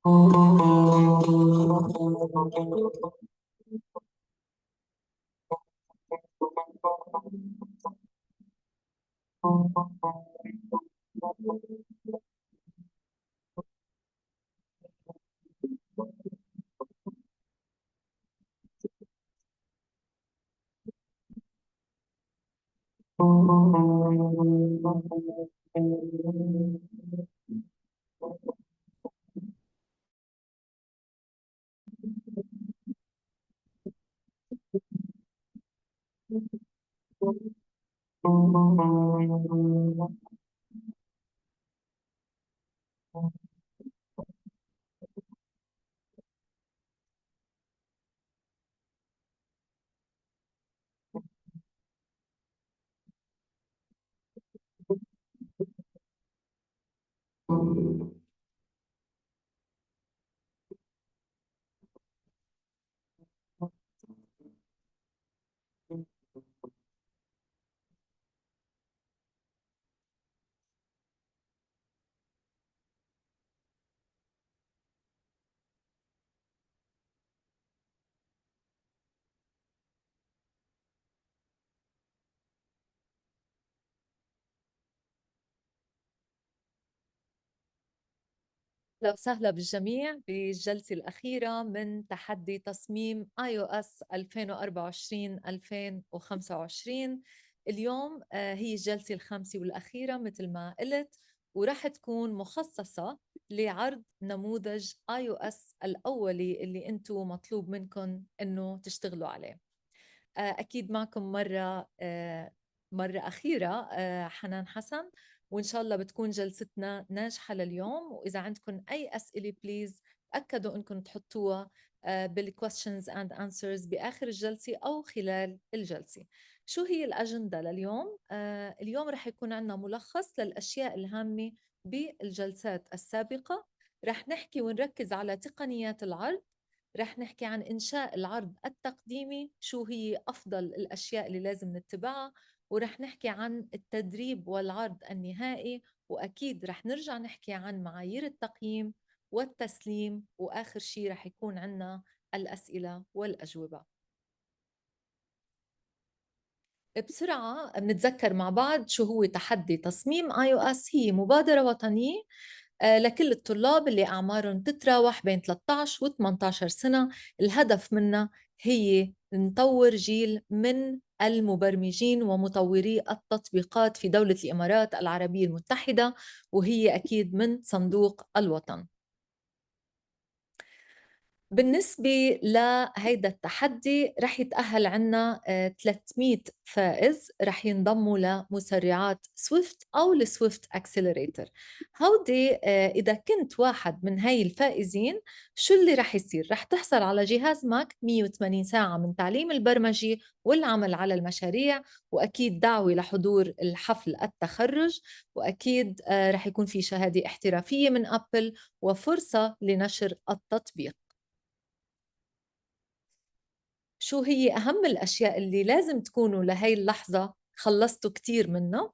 أهلا وسهلا بالجميع بالجلسة الأخيرة من تحدي تصميم iOS 2024-2025. اليوم هي الجلسة الخامسة والأخيرة مثل ما قلت، ورح تكون مخصصة لعرض نموذج iOS الأولي اللي أنتم مطلوب منكم أنه تشتغلوا عليه. أكيد معكم مرة أخيرة حنان حسن، وإن شاء الله بتكون جلستنا ناجحة لليوم. وإذا عندكم أي أسئلة بليز تأكدوا أنكم تحطوها بالquestions and answers بآخر الجلسة أو خلال الجلسة. شو هي الأجندة لليوم؟ اليوم رح يكون عندنا ملخص للأشياء الهامة بالجلسات السابقة. رح نحكي ونركز على تقنيات العرض، رح نحكي عن إنشاء العرض التقديمي، شو هي أفضل الأشياء اللي لازم نتبعها، ورح نحكي عن التدريب والعرض النهائي، وأكيد رح نرجع نحكي عن معايير التقييم والتسليم، وآخر شيء رح يكون عنا الأسئلة والأجوبة. بسرعة بنتذكر مع بعض شو هو تحدي تصميم iOS. هي مبادرة وطنية لكل الطلاب اللي أعمارهم تتراوح بين 13 و 18 سنة. الهدف منها هي نطور جيل من المبرمجين ومطوري التطبيقات في دولة الإمارات العربية المتحدة، وهي أكيد من صندوق الوطن. بالنسبة لهيدا التحدي رح يتأهل عنا 300 فائز رح ينضموا لمسرعات سويفت أو السويفت أكسلريتر. هودي إذا كنت واحد من هاي الفائزين، شو اللي رح يصير؟ رح تحصل على جهاز ماك 180 ساعة من تعليم البرمجة والعمل على المشاريع، وأكيد دعوة لحضور الحفل التخرج، وأكيد رح يكون في شهادة احترافية من أبل وفرصة لنشر التطبيق. شو هي أهم الأشياء اللي لازم تكونوا لهي اللحظة خلصتوا كتير منها؟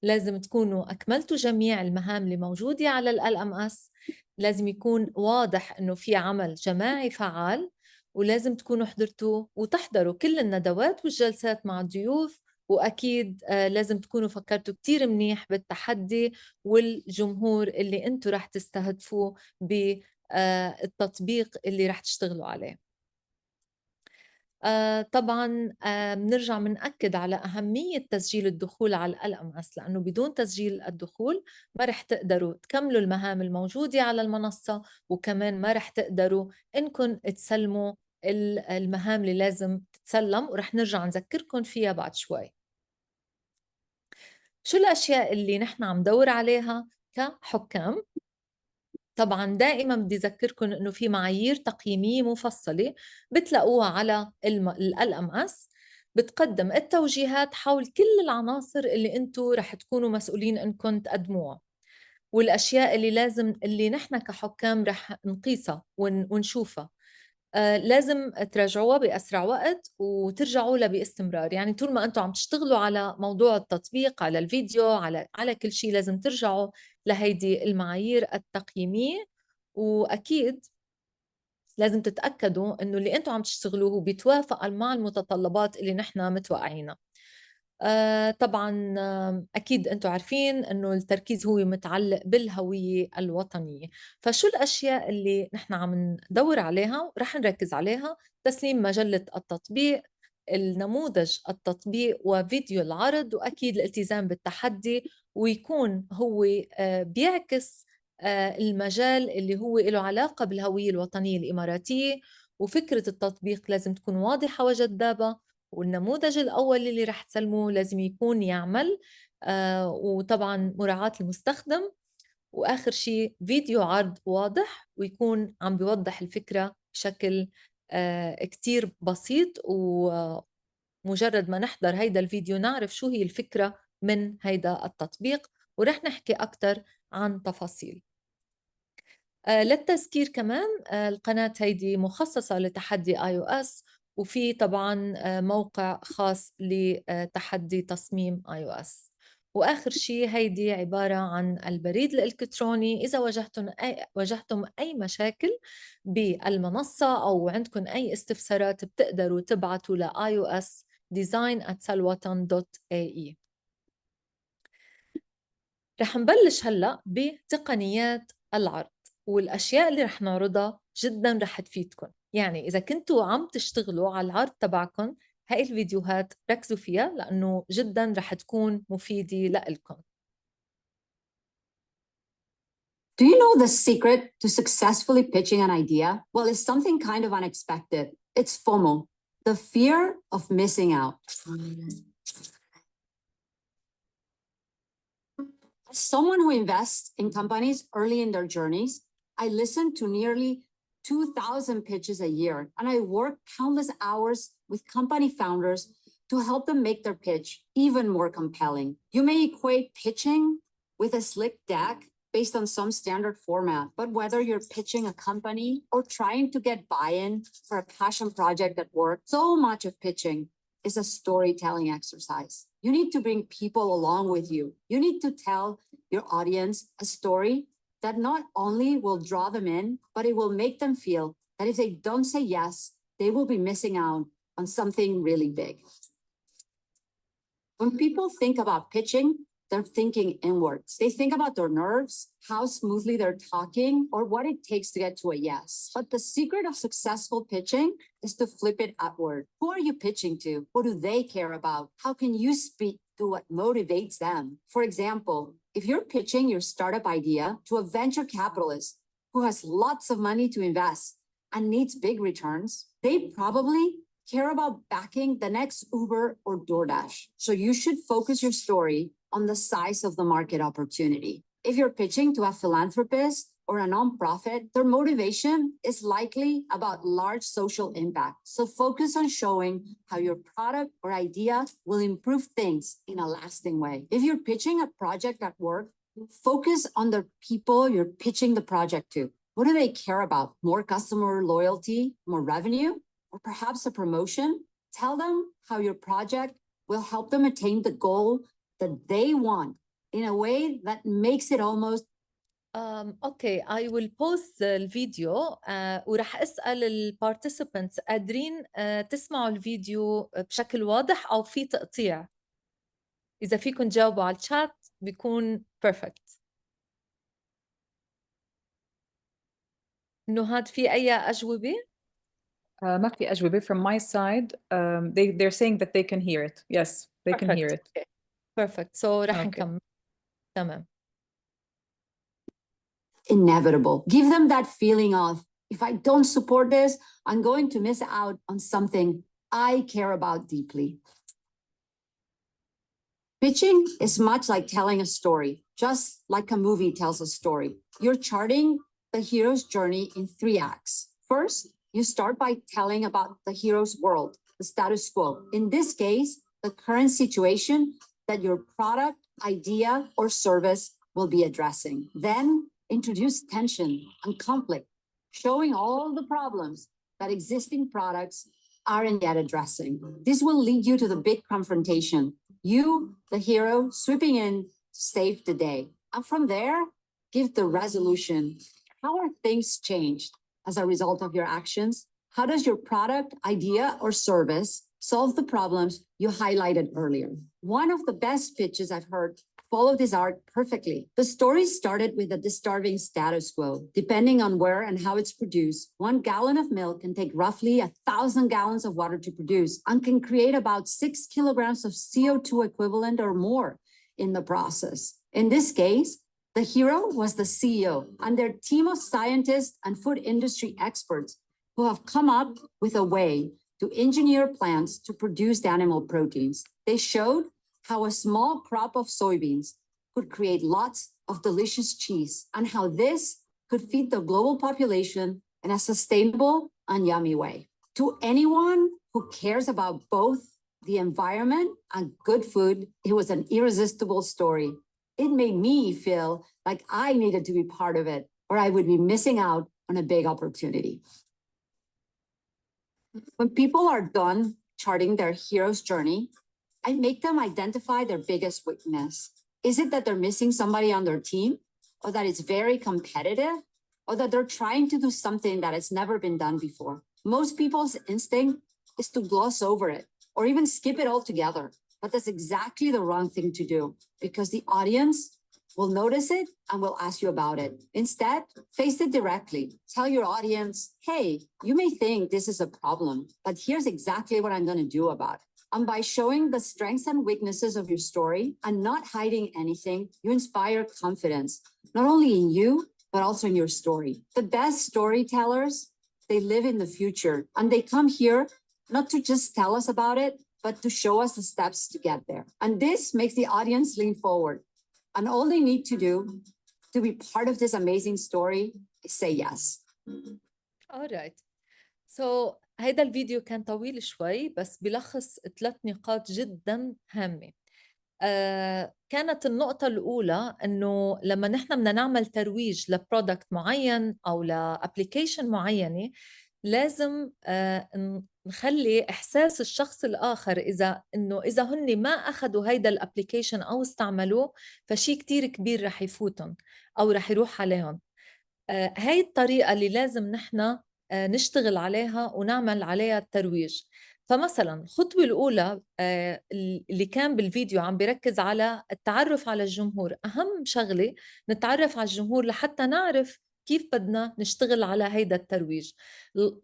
لازم تكونوا أكملتوا جميع المهام اللي موجودة على LMS، لازم يكون واضح إنه في عمل جماعي فعال، ولازم تكونوا حضرتوا وتحضروا كل الندوات والجلسات مع الضيوف، وأكيد لازم تكونوا فكرتوا كتير منيح بالتحدي والجمهور اللي أنتوا رح تستهدفوه بالتطبيق اللي رح تشتغلوا عليه. طبعًا بنرجع بنأكد على أهمية تسجيل الدخول على الLMS، لأنه بدون تسجيل الدخول ما رح تقدروا تكملوا المهام الموجودة على المنصة، وكمان ما رح تقدروا إنكم تسلموا المهام اللي لازم تتسلم، ورح نرجع نذكركم فيها بعد شوي. شو الأشياء اللي نحن عم ندور عليها كحكام؟ طبعًا دائمًا بدي أذكّركم إنه في معايير تقييمية مفصلة بتلاقوها على الLMS، بتقدّم التوجيهات حول كل العناصر اللي أنتم رح تكونوا مسؤولين إنكم تقدموها، والأشياء اللي نحن كحكام رح نقيسها ونشوفها. لازم تراجعوها بأسرع وقت وترجعوا لها باستمرار. يعني طول ما أنتم عم تشتغلوا على موضوع التطبيق، على الفيديو، على كل شي، لازم ترجعوا لهيدي المعايير التقييمية، وأكيد لازم تتأكدوا إنه اللي أنتم عم تشتغلوه بيتوافق مع المتطلبات اللي نحن متوقعينها. طبعا أكيد أنتم عارفين إنه التركيز هو متعلق بالهوية الوطنية. فشو الأشياء اللي نحن عم ندور عليها رح نركز عليها؟ تسليم مجلة التطبيق، النموذج التطبيق وفيديو العرض، وأكيد الالتزام بالتحدي، ويكون هو بيعكس المجال اللي هو له علاقة بالهوية الوطنية الإماراتية. وفكرة التطبيق لازم تكون واضحة وجذابة، والنموذج الأول اللي رح تسلموه لازم يكون يعمل، وطبعا مراعاة المستخدم. وآخر شيء فيديو عرض واضح ويكون عم بيوضح الفكرة بشكل كتير بسيط، ومجرد ما نحضر هيدا الفيديو نعرف شو هي الفكرة من هيدا التطبيق، ورح نحكي أكتر عن تفاصيل. للتذكير كمان القناة هيدي مخصصة لتحدي iOS، وفي طبعا موقع خاص لتحدي تصميم iOS. وآخر شيء هيدي عبارة عن البريد الإلكتروني. إذا واجهتم أي مشاكل بالمنصة أو عندكم أي استفسارات بتقدروا تبعتوا ل iosdesign@salwatan.ae. رح نبلش هلأ بتقنيات العرض، والأشياء اللي رح نعرضها جداً رح تفيدكم. يعني إذا كنتوا عم تشتغلوا على العرض تبعكم، هاي الفيديوهات ركزوا فيها لأنه جداً رح تكون مفيدة لإلكم. Do you know the secret to successfully pitching an idea? Well, it's something kind of unexpected. It's FOMO, the fear of missing out. As someone who invests in companies early in their journeys, I listen to nearly 2,000 pitches a year, and I work countless hours with company founders to help them make their pitch even more compelling. You may equate pitching with a slick deck based on some standard format, but whether you're pitching a company or trying to get buy-in for a passion project at work, so much of pitching is a storytelling exercise. You need to bring people along with you. You need to tell your audience a story that not only will draw them in, but it will make them feel that if they don't say yes, they will be missing out on something really big. When people think about pitching, they're thinking inwards. They think about their nerves, how smoothly they're talking, or what it takes to get to a yes. But the secret of successful pitching is to flip it upward. Who are you pitching to? What do they care about? How can you speak to what motivates them? For example, if you're pitching your startup idea to a venture capitalist who has lots of money to invest and needs big returns, they probably care about backing the next Uber or DoorDash. So you should focus your story on the size of the market opportunity. If you're pitching to a philanthropist or a nonprofit, their motivation is likely about large social impact. So focus on showing how your product or idea will improve things in a lasting way. If you're pitching a project at work, focus on the people you're pitching the project to. What do they care about? More customer loyalty, more revenue, or perhaps a promotion? Tell them how your project will help them attain the goal that they want in a way that makes it almost. اوكي I will pause الفيديو ورح اسال البارتيسيبنتس قادرين تسمعوا الفيديو بشكل واضح او في تقطيع. اذا فيكم تجاوبوا على الشات بيكون بيرفكت. نهاد في اي اجوبه؟ ما في أجوبة from my side. They're saying that they can hear it. Yes, they can hear it. Okay. Perfect. So رح نكمل. تمام. Inevitable. Give them that feeling of, if I don't support this, I'm going to miss out on something I care about deeply. Pitching is much like telling a story, just like a movie tells a story. You're charting the hero's journey in 3 acts. First, you start by telling about the hero's world, the status quo. In this case, the current situation that your product, idea, or service will be addressing. Then introduce tension and conflict, showing all the problems that existing products aren't yet addressing. This will lead you to the big confrontation. You, the hero, sweeping in to save the day. And from there, give the resolution. How are things changed as a result of your actions? How does your product, idea, or service solve the problems you highlighted earlier? One of the best pitches I've heard follow this art perfectly. The story started with a disturbing status quo. Depending on where and how it's produced, 1 gallon of milk can take roughly 1,000 gallons of water to produce and can create about 6 kilograms of CO2 equivalent or more in the process. In this case, the hero was the CEO and their team of scientists and food industry experts who have come up with a way to engineer plants to produce the animal proteins. They showed how a small crop of soybeans could create lots of delicious cheese and how this could feed the global population in a sustainable and yummy way. To anyone who cares about both the environment and good food, it was an irresistible story. It made me feel like I needed to be part of it, or I would be missing out on a big opportunity. When people are done charting their hero's journey, I make them identify their biggest weakness. Is it that they're missing somebody on their team, or that it's very competitive, or that they're trying to do something that has never been done before? Most people's instinct is to gloss over it or even skip it altogether. But that's exactly the wrong thing to do, because the audience will notice it and will ask you about it. Instead, face it directly. Tell your audience, hey, you may think this is a problem, but here's exactly what I'm going to do about it. And by showing the strengths and weaknesses of your story and not hiding anything, you inspire confidence, not only in you, but also in your story. The best storytellers, they live in the future, and they come here not to just tell us about it, but to show us the steps to get there. And this makes the audience lean forward. And all they need to do to be part of this amazing story is say yes. All right. So هيدا الفيديو كان طويل شوي بس بلخص 3 نقاط جدا هامة. كانت النقطة الأولى إنه لما نحن بدنا نعمل ترويج لبرودكت معين أو لأبليكيشن معينة لازم نخلي إحساس الشخص الآخر إذا هن ما أخذوا هيدا الأبليكيشن أو استعملوه فشي كتير كبير رح يفوتهم أو رح يروح عليهم. هاي الطريقة اللي لازم نحن نشتغل عليها ونعمل عليها الترويج. فمثلا الخطوة الأولى اللي كان بالفيديو عم بيركز على التعرف على الجمهور. أهم شغلة نتعرف على الجمهور لحتى نعرف كيف بدنا نشتغل على هيدا الترويج.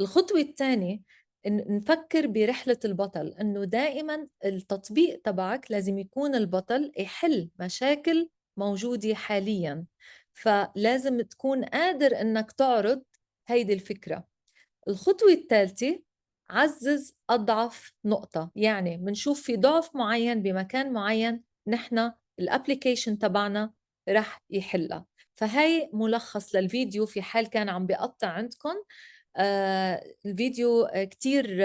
الخطوة الثانية نفكر برحلة البطل، إنه دائما التطبيق تبعك لازم يكون البطل يحل مشاكل موجودة حاليا، فلازم تكون قادر إنك تعرض هيدي الفكرة. الخطوة الثالثة عزز أضعف نقطة، يعني منشوف في ضعف معين بمكان معين نحن الابليكيشن تبعنا رح يحلها. فهي ملخص للفيديو في حال كان عم بيقطع عندكم. الفيديو كتير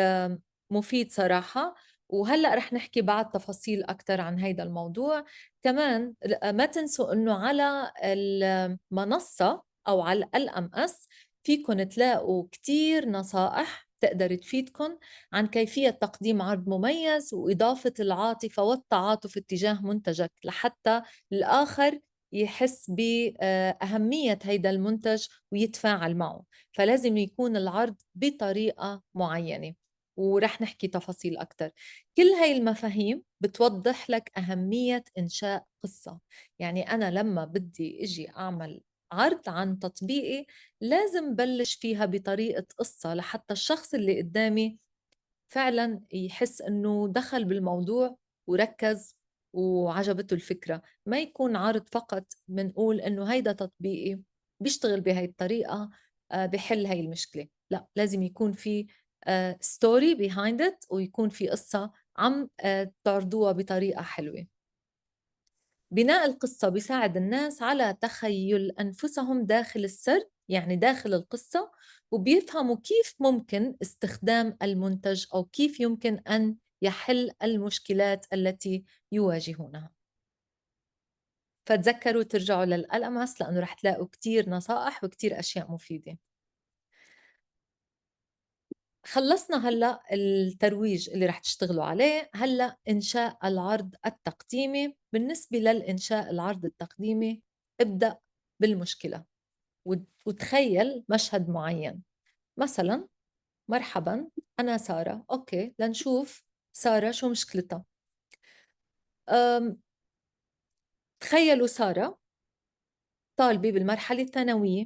مفيد صراحة، وهلأ رح نحكي بعد تفاصيل أكتر عن هيدا الموضوع. كمان ما تنسوا إنه على المنصة أو على LMS فيكن تلاقوا كتير نصائح تقدر تفيدكن عن كيفية تقديم عرض مميز وإضافة العاطفة والتعاطف اتجاه منتجك لحتى الآخر يحس بأهمية هيدا المنتج ويتفاعل معه. فلازم يكون العرض بطريقة معينة، ورح نحكي تفاصيل أكتر. كل هاي المفاهيم بتوضح لك أهمية إنشاء قصة. يعني أنا لما بدي إجي أعمل عرض عن تطبيقي لازم بلش فيها بطريقة قصة لحتى الشخص اللي قدامي فعلا يحس إنه دخل بالموضوع وركز وعجبته الفكرة. ما يكون عرض فقط بنقول إنه هيدا تطبيقي بيشتغل بهاي الطريقة بحل هاي المشكلة. لا، لازم يكون في story behind it ويكون في قصة عم تعرضوها بطريقة حلوة. بناء القصة بيساعد الناس على تخيل أنفسهم داخل السرد، يعني داخل القصة، وبيفهموا كيف ممكن استخدام المنتج أو كيف يمكن أن يحل المشكلات التي يواجهونها. فتذكروا ترجعوا للألمس لأنه رح تلاقوا كتير نصائح وكتير أشياء مفيدة. خلصنا هلأ الترويج اللي رح تشتغلوا عليه. هلأ إنشاء العرض التقديمي. بالنسبة للإنشاء العرض التقديمي ابدأ بالمشكلة. وتخيل مشهد معين. مثلا مرحبا أنا سارة، أوكي لنشوف سارة شو مشكلتها. تخيلوا سارة طالبة بالمرحلة الثانوية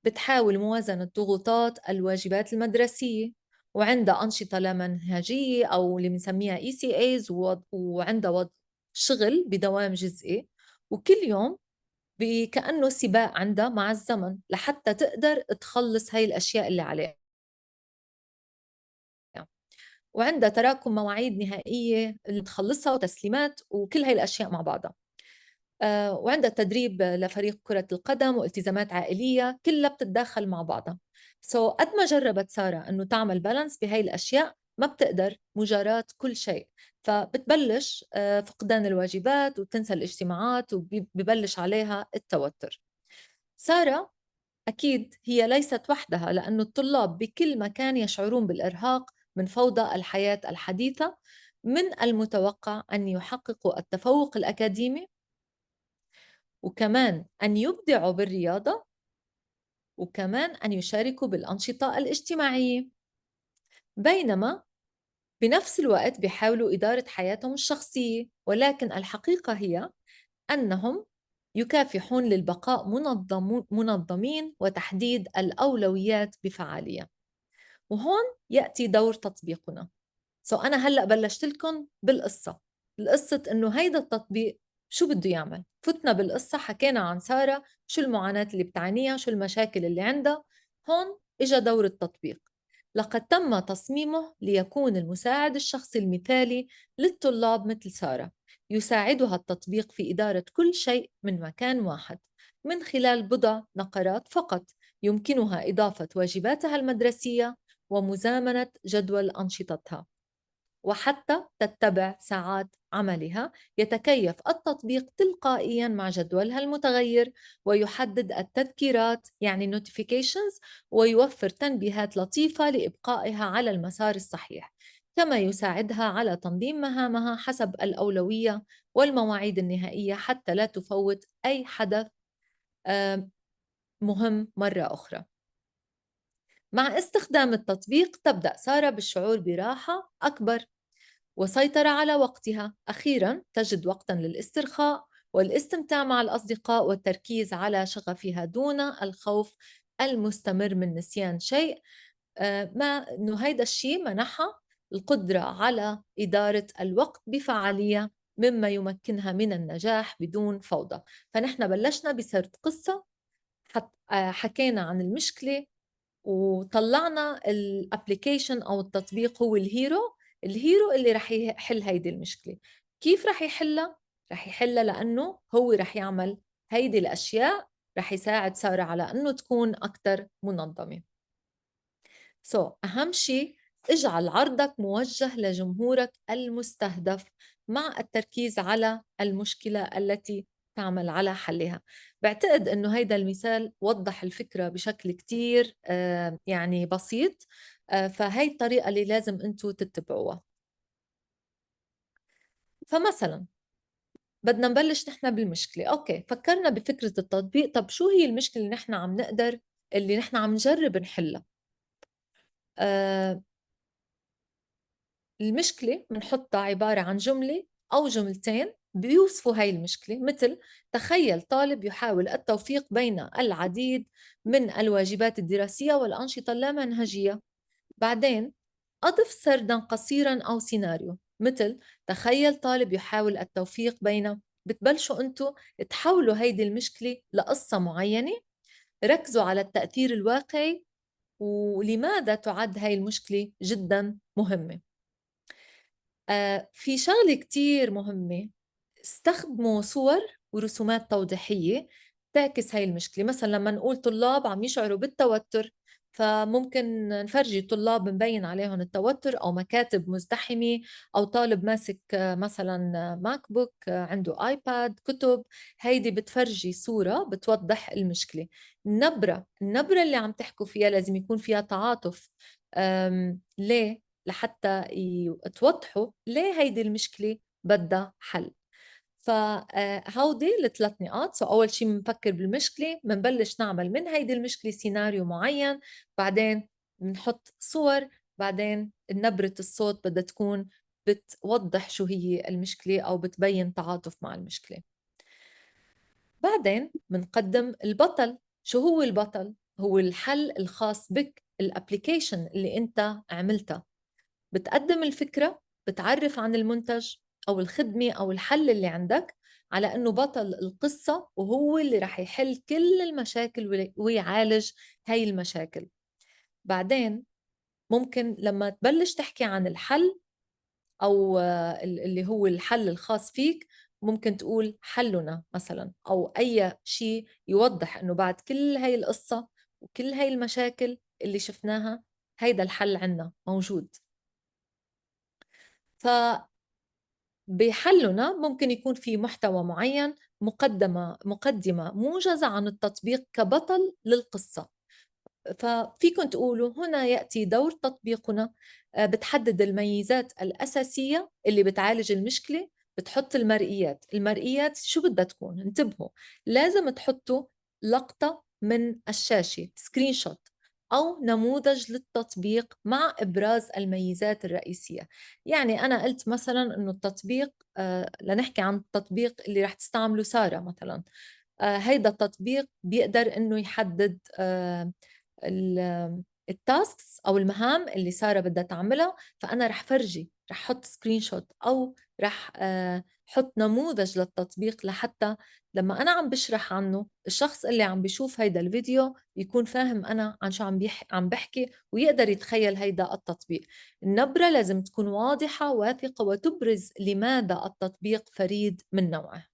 بتحاول موازنة ضغوطات الواجبات المدرسية، وعندها أنشطة لا منهجية أو اللي بنسميها ECAs، وعندها شغل بدوام جزئي، وكل يوم كأنه سباق عندها مع الزمن لحتى تقدر تخلص هاي الأشياء اللي عليها، وعندها تراكم مواعيد نهائية اللي تخلصها وتسليمات وكل هاي الأشياء مع بعضها. وعندها تدريب لفريق كرة القدم والتزامات عائلية كلها بتتداخل مع بعضها. قد ما جربت سارة أنه تعمل بالانس بهاي الأشياء ما بتقدر مجاراة كل شيء، فبتبلش فقدان الواجبات وتنسى الاجتماعات وبيبلش عليها التوتر. سارة أكيد هي ليست وحدها، لأن الطلاب بكل مكان يشعرون بالإرهاق من فوضى الحياة الحديثة. من المتوقع أن يحققوا التفوق الأكاديمي، وكمان أن يبدعوا بالرياضة، وكمان أن يشاركوا بالأنشطة الاجتماعية، بينما بنفس الوقت بيحاولوا إدارة حياتهم الشخصية. ولكن الحقيقة هي أنهم يكافحون للبقاء منظمين وتحديد الأولويات بفعالية. وهون يأتي دور تطبيقنا. أنا هلأ بلشت لكم القصة إنه هيدا التطبيق شو بده يعمل. فتنا بالقصة، حكينا عن سارة شو المعاناة اللي بتعانيها، شو المشاكل اللي عندها. هون إجا دور التطبيق. لقد تم تصميمه ليكون المساعد الشخصي المثالي للطلاب مثل سارة. يساعدها التطبيق في إدارة كل شيء من مكان واحد من خلال بضع نقرات فقط. يمكنها إضافة واجباتها المدرسية ومزامنة جدول أنشطتها، وحتى تتبع ساعات عملها. يتكيف التطبيق تلقائياً مع جدولها المتغير، ويحدد التذكيرات يعني notifications، ويوفر تنبيهات لطيفة لإبقائها على المسار الصحيح، كما يساعدها على تنظيم مهامها حسب الأولوية والمواعيد النهائية حتى لا تفوت أي حدث مهم مرة أخرى. مع استخدام التطبيق تبدأ سارة بالشعور براحة أكبر وسيطرة على وقتها. أخيراً تجد وقتاً للاسترخاء والاستمتاع مع الأصدقاء والتركيز على شغفها دون الخوف المستمر من نسيان شيء. ما إنه هيدا الشيء منحها القدرة على إدارة الوقت بفعالية، مما يمكنها من النجاح بدون فوضى. فنحن بلشنا بسرد قصة، حكينا عن المشكلة، وطلعنا الابليكيشن او التطبيق هو الهيرو اللي رح يحل هيدي المشكله. كيف رح يحلها؟ رح يحلها لانه هو رح يعمل هيدي الاشياء، رح يساعد ساره على انه تكون اكثر منظمه. اهم شيء اجعل عرضك موجه لجمهورك المستهدف مع التركيز على المشكله التي تعمل على حلها. بعتقد انه هيدا المثال وضح الفكرة بشكل كتير يعني بسيط. فهي الطريقة اللي لازم انتو تتبعوها. فمثلا بدنا نبلش نحن بالمشكلة. اوكي فكرنا بفكرة التطبيق، طب شو هي المشكلة اللي نحن عم نجرب نحلها؟ المشكلة بنحطها عبارة عن جملة أو جملتين بيوصفوا هاي المشكلة، مثل تخيل طالب يحاول التوفيق بين العديد من الواجبات الدراسية والأنشطة اللامنهجية. بعدين أضف سردا قصيرا أو سيناريو، مثل تخيل طالب يحاول التوفيق بين. بتبلشوا أنتوا تحولوا هيدي المشكلة لقصة معينة، ركزوا على التأثير الواقعي ولماذا تعد هاي المشكلة جدا مهمة. في شغلة كتير مهمة، استخدموا صور ورسومات توضيحية تعكس هاي المشكلة. مثلا لما نقول طلاب عم يشعروا بالتوتر، فممكن نفرجي طلاب مبين عليهم التوتر أو مكاتب مزدحمة، أو طالب ماسك مثلا ماك بوك عنده آيباد كتب. هيدي بتفرجي صورة بتوضح المشكلة. النبرة اللي عم تحكوا فيها لازم يكون فيها تعاطف. ليه؟ لحتى توضحوا ليه هيدي المشكلة بدها حل. فهودي ال3 نقاط. أول شي بنفكر بالمشكلة، بنبلش نعمل من هيدي المشكلة سيناريو معين، بعدين بنحط صور، بعدين نبرة الصوت بدها تكون بتوضح شو هي المشكلة أو بتبين تعاطف مع المشكلة. بعدين بنقدم البطل. شو هو البطل؟ هو الحل الخاص بك، الابليكيشن اللي انت عملتها. بتقدم الفكرة، بتعرف عن المنتج أو الخدمة أو الحل اللي عندك على أنه بطل القصة وهو اللي رح يحل كل المشاكل ويعالج هاي المشاكل. بعدين ممكن لما تبلش تحكي عن الحل أو اللي هو الحل الخاص فيك، ممكن تقول حلنا مثلا، أو أي شيء يوضح أنه بعد كل هاي القصة وكل هاي المشاكل اللي شفناها، هيدا الحل عنا موجود. فبحلنا ممكن يكون في محتوى معين، مقدمة موجزة عن التطبيق كبطل للقصة. ففيكم تقولوا هنا يأتي دور تطبيقنا، بتحدد الميزات الأساسية اللي بتعالج المشكلة، بتحط المرئيات شو بدها تكون؟ انتبهوا، لازم تحطوا لقطة من الشاشة، سكرين شوت أو نموذج للتطبيق مع إبراز الميزات الرئيسية. يعني أنا قلت مثلا إنه التطبيق، لنحكي عن التطبيق اللي رح تستعمله سارة مثلا. هيدا التطبيق بيقدر إنه يحدد التاسكس او المهام اللي ساره بدها تعملها. فانا رح فرجي، رح احط سكرين شوت او رح احط نموذج للتطبيق، لحتى لما انا عم بشرح عنه الشخص اللي عم بيشوف هيدا الفيديو يكون فاهم انا عن شو عم بحكي ويقدر يتخيل هيدا التطبيق. النبرة لازم تكون واضحة واثقة وتبرز لماذا التطبيق فريد من نوعه.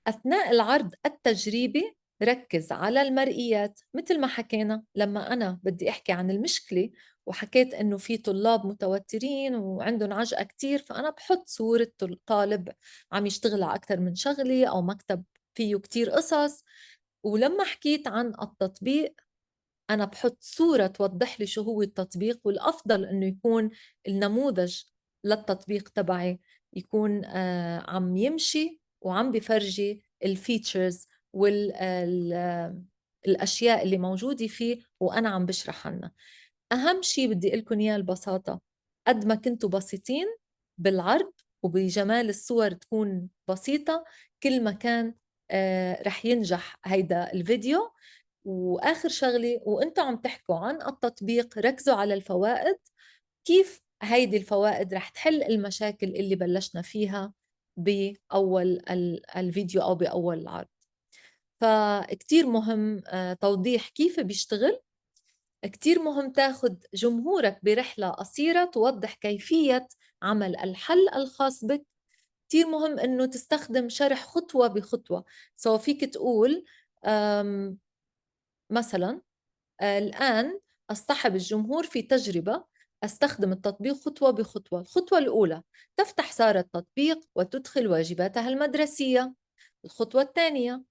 أثناء العرض التجريبي ركز على المرئيات. مثل ما حكينا، لما أنا بدي أحكي عن المشكلة وحكيت إنه في طلاب متوترين وعندهم عجقة كتير، فأنا بحط صورة طالب عم يشتغل على أكثر من شغلة أو مكتب فيه كتير قصص. ولما حكيت عن التطبيق، أنا بحط صورة توضح لي شو هو التطبيق، والأفضل إنه يكون النموذج للتطبيق تبعي يكون عم يمشي وعم بفرجي الفيتشرز والأشياء اللي موجودة فيه وأنا عم بشرح عنها. أهم شيء بدي أقول لكم إياه البساطة. قد ما كنتوا بسيطين بالعرض وبجمال الصور تكون بسيطة، كل ما كان رح ينجح هيدا الفيديو. وآخر شغلة، وإنتوا عم تحكوا عن التطبيق، ركزوا على الفوائد، كيف هيدي الفوائد رح تحل المشاكل اللي بلشنا فيها بأول الفيديو أو بأول العرض. فكتير مهم توضيح كيف بيشتغل. كتير مهم تاخد جمهورك برحلة قصيرة توضح كيفية عمل الحل الخاص بك. كتير مهم إنه تستخدم شرح خطوة بخطوة. فيك تقول مثلا الآن أصطحب الجمهور في تجربة، أستخدم التطبيق خطوة بخطوة. الخطوة الأولى: تفتح سارة التطبيق وتدخل واجباتها المدرسية. الخطوة الثانية: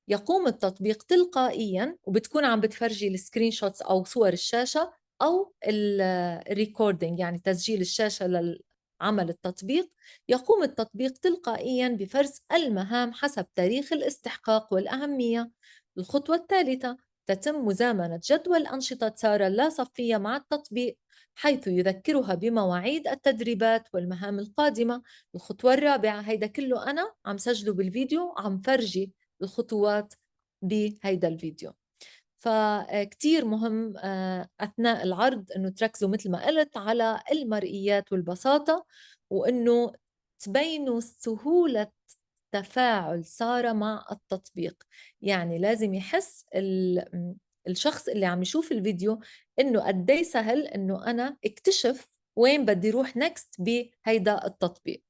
يقوم التطبيق تلقائيا، وبتكون عم بتفرجي السكرين شوتس أو صور الشاشة أو الريكوردينج، يعني تسجيل الشاشة لعمل التطبيق. يقوم التطبيق تلقائيا بفرز المهام حسب تاريخ الاستحقاق والأهمية. الخطوة الثالثة: تتم مزامنة جدول أنشطة سارة اللاصفية مع التطبيق، حيث يذكرها بمواعيد التدريبات والمهام القادمة. الخطوة الرابعة: هيدا كله أنا عم سجله بالفيديو، عم فرجي الخطوات بهيدا الفيديو. فكتير مهم أثناء العرض أنه تركزوا مثل ما قلت على المرئيات والبساطة، وأنه تبينوا سهولة تفاعل سارة مع التطبيق. يعني لازم يحس الشخص اللي عم يشوف الفيديو إنه قدي سهل إنه أنا اكتشف وين بدي روح نكست بهيدا التطبيق.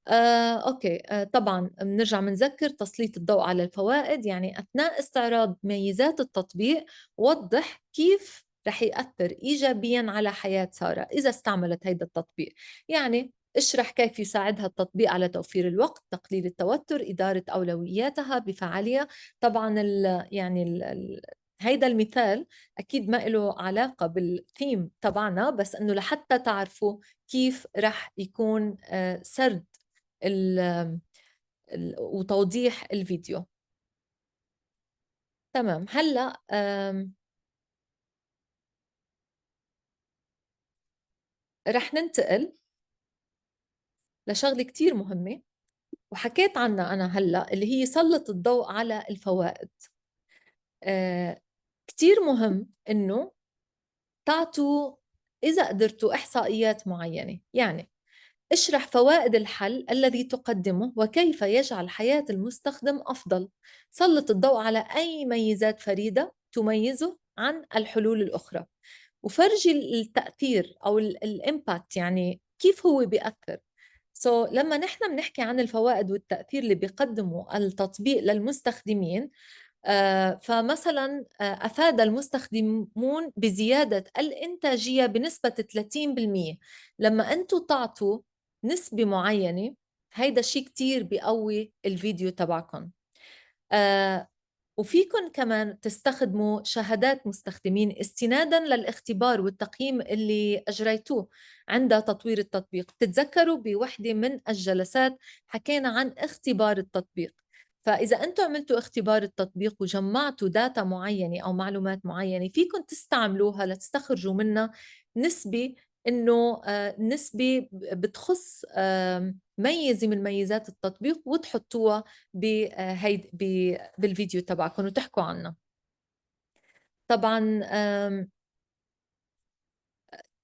أوكي. طبعا بنرجع بنذكر تسليط الضوء على الفوائد. يعني أثناء استعراض ميزات التطبيق، وضح كيف رح يأثر إيجابياً على حياة سارة إذا استعملت هيدا التطبيق. يعني اشرح كيف يساعدها التطبيق على توفير الوقت، تقليل التوتر، إدارة أولوياتها بفعالية. طبعا هيدا المثال أكيد ما إله علاقة بالثيم تبعنا، بس إنه لحتى تعرفوا كيف رح يكون سرد وتوضيح الفيديو. تمام. هلأ رح ننتقل لشغلة كتير مهمة وحكيت عنها أنا هلأ، اللي هي سلط الضوء على الفوائد. كتير مهم إنه تعطوا إذا قدرتوا إحصائيات معينة، يعني اشرح فوائد الحل الذي تقدمه وكيف يجعل حياة المستخدم أفضل. سلط الضوء على أي ميزات فريدة تميزه عن الحلول الأخرى، وفرجي التأثير أو الإمباكت، يعني كيف هو بيأثر. لما نحن بنحكي عن الفوائد والتأثير اللي بيقدمه التطبيق للمستخدمين، فمثلا أفاد المستخدمون بزيادة الإنتاجية بنسبة 30%. لما أنتوا تعطوا نسبة معينة، هيدا شيء كتير بيقوي الفيديو تبعكم. وفيكن كمان تستخدموا شهادات مستخدمين استناداً للاختبار والتقييم اللي أجريتوه عند تطوير التطبيق. تتذكروا بوحدة من الجلسات حكينا عن اختبار التطبيق، فإذا أنتم عملتوا اختبار التطبيق وجمعتوا داتا معينة أو معلومات معينة، فيكن تستعملوها لتستخرجوا منها نسبة، إنه نسبة بتخص ميزة من ميزات التطبيق وتحطوها بالفيديو تبعكم وتحكوا عنها. طبعا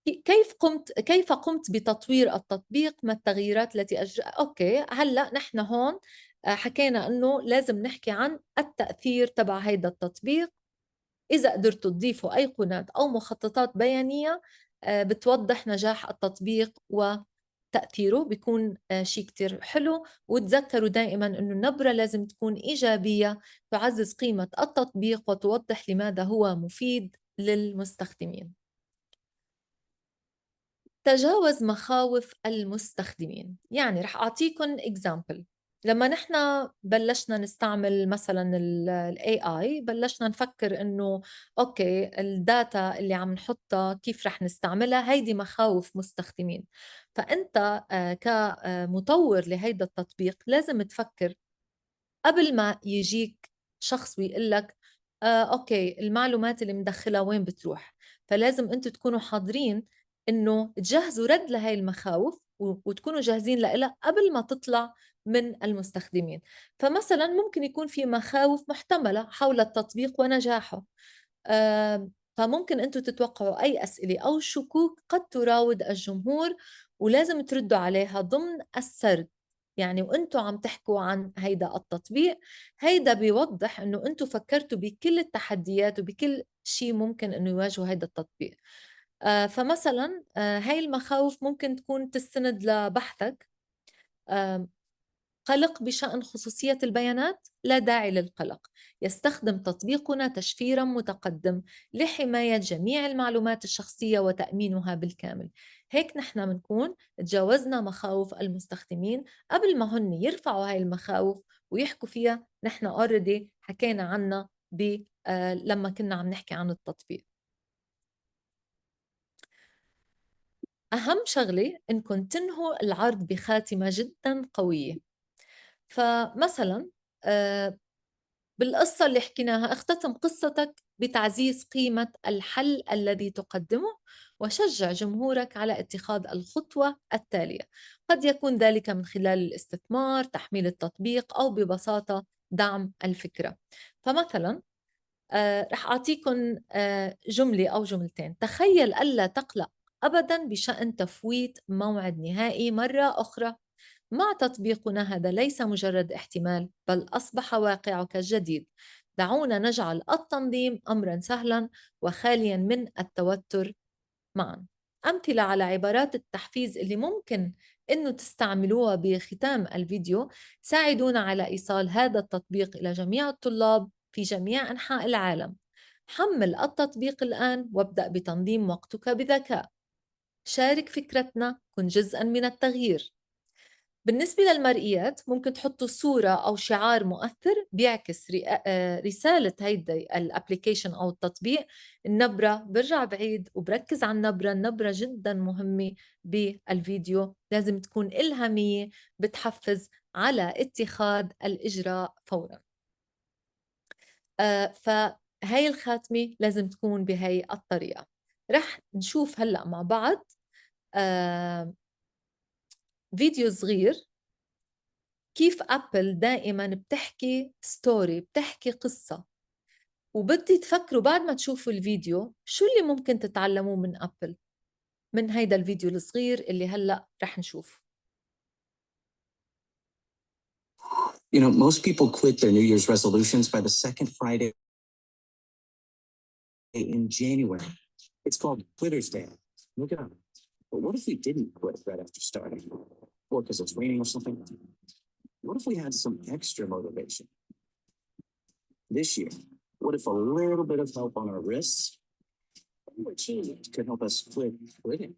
كيف قمت بتطوير التطبيق؟ ما التغييرات التي اوكي، هلا نحن هون حكينا انه لازم نحكي عن التأثير تبع هيدا التطبيق. إذا قدرتوا تضيفوا أيقونات أو مخططات بيانية بتوضح نجاح التطبيق وتأثيره، بيكون شيء كتير حلو. وتذكروا دائما أنه النبرة لازم تكون إيجابية، تعزز قيمة التطبيق وتوضح لماذا هو مفيد للمستخدمين. تجاوز مخاوف المستخدمين، يعني رح أعطيكم example. لما نحن بلشنا نستعمل مثلا ال AI، بلشنا نفكر إنه أوكي الداتا اللي عم نحطها كيف رح نستعملها، هيدي مخاوف مستخدمين. فأنت كمطور لهيدا التطبيق لازم تفكر قبل ما يجيك شخص ويقول لك أوكي المعلومات اللي مدخلها وين بتروح. فلازم أنتوا تكونوا حاضرين إنه تجهزوا رد لهي المخاوف وتكونوا جاهزين لها قبل ما تطلع من المستخدمين. فمثلا ممكن يكون في مخاوف محتملة حول التطبيق ونجاحه، فممكن أنتوا تتوقعوا أي أسئلة أو شكوك قد تراود الجمهور ولازم تردوا عليها ضمن السرد. يعني وأنتوا عم تحكوا عن هيدا التطبيق، هيدا بيوضح إنه أنتوا فكرتوا بكل التحديات وبكل شيء ممكن إنه يواجهوا هيدا التطبيق. فمثلا هاي المخاوف ممكن تكون تستند لبحثك. قلق بشأن خصوصية البيانات؟ لا داعي للقلق. يستخدم تطبيقنا تشفيراً متقدم لحماية جميع المعلومات الشخصية وتأمينها بالكامل. هيك نحن بنكون تجاوزنا مخاوف المستخدمين قبل ما هن يرفعوا هاي المخاوف ويحكوا فيها. نحن already حكينا عنها لما كنا عم نحكي عن التطبيق. أهم شغلة إنكم تنهوا العرض بخاتمة جداً قوية. فمثلا بالقصة اللي حكيناها اختتم قصتك بتعزيز قيمة الحل الذي تقدمه وشجع جمهورك على اتخاذ الخطوة التالية. قد يكون ذلك من خلال الاستثمار، تحميل التطبيق، أو ببساطة دعم الفكرة. فمثلا رح أعطيكم جملة أو جملتين. تخيل ألا تقلق أبدا بشأن تفويت موعد نهائي مرة أخرى. مع تطبيقنا هذا ليس مجرد احتمال، بل أصبح واقعك الجديد. دعونا نجعل التنظيم أمرا سهلا وخاليا من التوتر معا. أمثلة على عبارات التحفيز اللي ممكن إنه تستعملوها بختام الفيديو: ساعدونا على إيصال هذا التطبيق إلى جميع الطلاب في جميع أنحاء العالم. حمل التطبيق الآن وابدأ بتنظيم وقتك بذكاء. شارك فكرتنا، كن جزءا من التغيير. بالنسبة للمرئيات ممكن تحطوا صورة أو شعار مؤثر بيعكس رسالة هيدا الابليكيشن أو التطبيق. النبرة برجع بعيد وبركز على النبرة جدا مهمة بالفيديو، لازم تكون إلهامية بتحفز على اتخاذ الإجراء فورا. فهاي الخاتمة لازم تكون بهاي الطريقة. رح نشوف هلأ مع بعض فيديو صغير كيف أبل دائما بتحكي ستوري، بتحكي قصة، وبدي تفكروا بعد ما تشوفوا الفيديو شو اللي ممكن تتعلموه من أبل من هيدا الفيديو الصغير اللي هلأ رح نشوف. You know, most people quit their New Year's resolutions by the second Friday in January. It's called Quitter's Day. Look it up. But what if we didn't quit right after starting? Or because it's raining or something? What if we had some extra motivation? This year, what if a little bit of help on our wrists could help us quit quitting?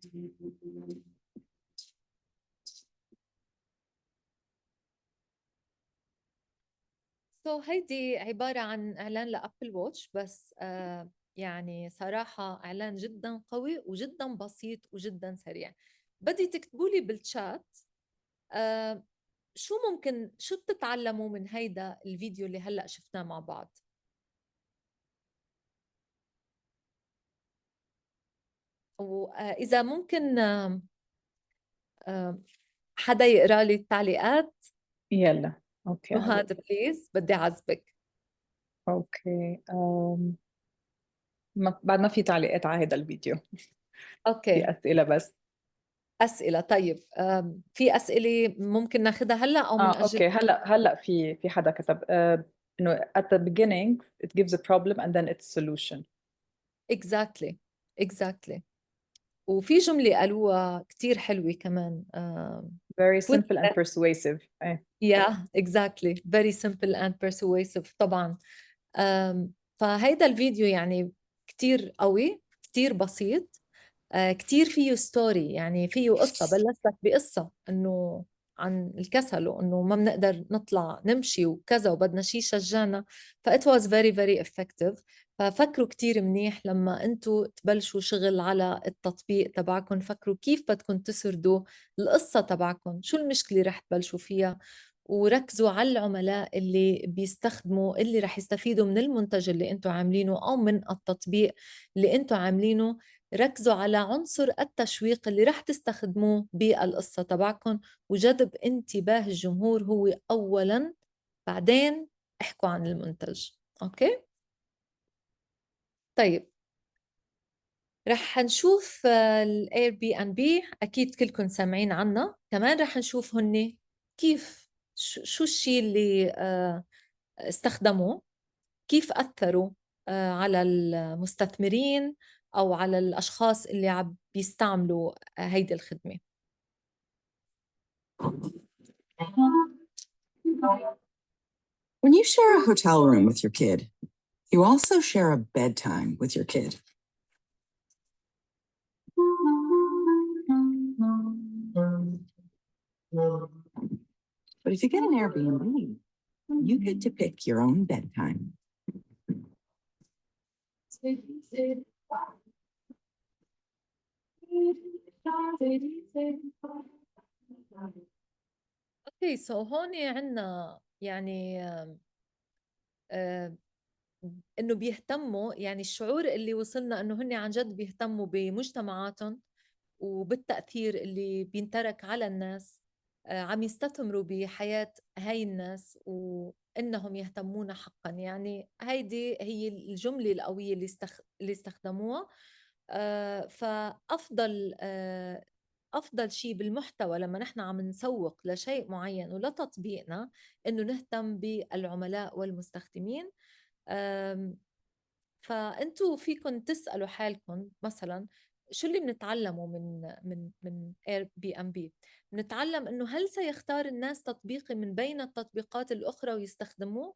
هيدي عبارة عن إعلان لأبل واتش، بس يعني صراحة إعلان جدا قوي وجدا بسيط وجدا سريع. بدي تكتبوا لي بالشات شو بتتعلموا من هيدا الفيديو اللي هلأ شفناه مع بعض. وإذا ممكن حدا يقرأ لي التعليقات. يلا اوكي. نهاد بليز، بدي أعذبك. اوكي بعد ما في تعليقات على هذا الفيديو. اوكي، في أسئلة بس. أسئلة. طيب في أسئلة ممكن ناخدها هلا أو من أجل؟ اوكي هلا في حدا كتب انه at the beginning it gives a problem and then it's solution. exactly. وفي جملة قالوها كتير حلوة كمان. very simple and persuasive. yeah exactly, very simple and persuasive طبعا. فهيدا الفيديو يعني كتير قوي، كتير بسيط، كتير فيه ستوري، يعني فيه قصة. بلشت بقصة إنه عن الكسل وإنه ما بنقدر نطلع نمشي وكذا وبدنا شيء يشجعنا. it was very very effective. ففكروا كتير منيح لما أنتوا تبلشوا شغل على التطبيق تبعكم، فكروا كيف بدكم تسردوا القصة تبعكم، شو المشكلة رح تبلشوا فيها، وركزوا على العملاء اللي بيستخدموا، اللي رح يستفيدوا من المنتج اللي انتوا عاملينه أو من التطبيق اللي انتوا عاملينه. ركزوا على عنصر التشويق اللي رح تستخدموه بالقصة تبعكم، وجذب انتباه الجمهور هو أولاً، بعدين احكوا عن المنتج. أوكي؟ طيب رح نشوف الاير بي ان بي، أكيد كلكم سامعين عنها. كمان رح نشوف هن كيف شو الشيء اللي استخدموه، كيف أثروا على المستثمرين أو على الأشخاص اللي عم بيستعملوا هيدي الخدمة. When you share a hotel room with your kid, you also share a bedtime with your kid. But if you get an Airbnb, you get to pick your own bedtime. اوكي هون عندنا يعني انه بيهتموا، يعني الشعور اللي وصلنا انه هن عن جد بيهتموا بمجتمعاتهم وبالتأثير اللي بينترك على الناس، عم يستثمروا بحياة هاي الناس وإنهم يهتمون حقا. يعني هيدي هي الجملة القوية اللي استخدموها. فأفضل أفضل شيء بالمحتوى لما نحن عم نسوق لشيء معين ولتطبيقنا إنه نهتم بالعملاء والمستخدمين. فأنتوا فيكم تسألوا حالكم مثلا شو اللي بنتعلمه من اير بي ام بي. بنتعلم انه هل سيختار الناس تطبيقي من بين التطبيقات الاخرى ويستخدموه؟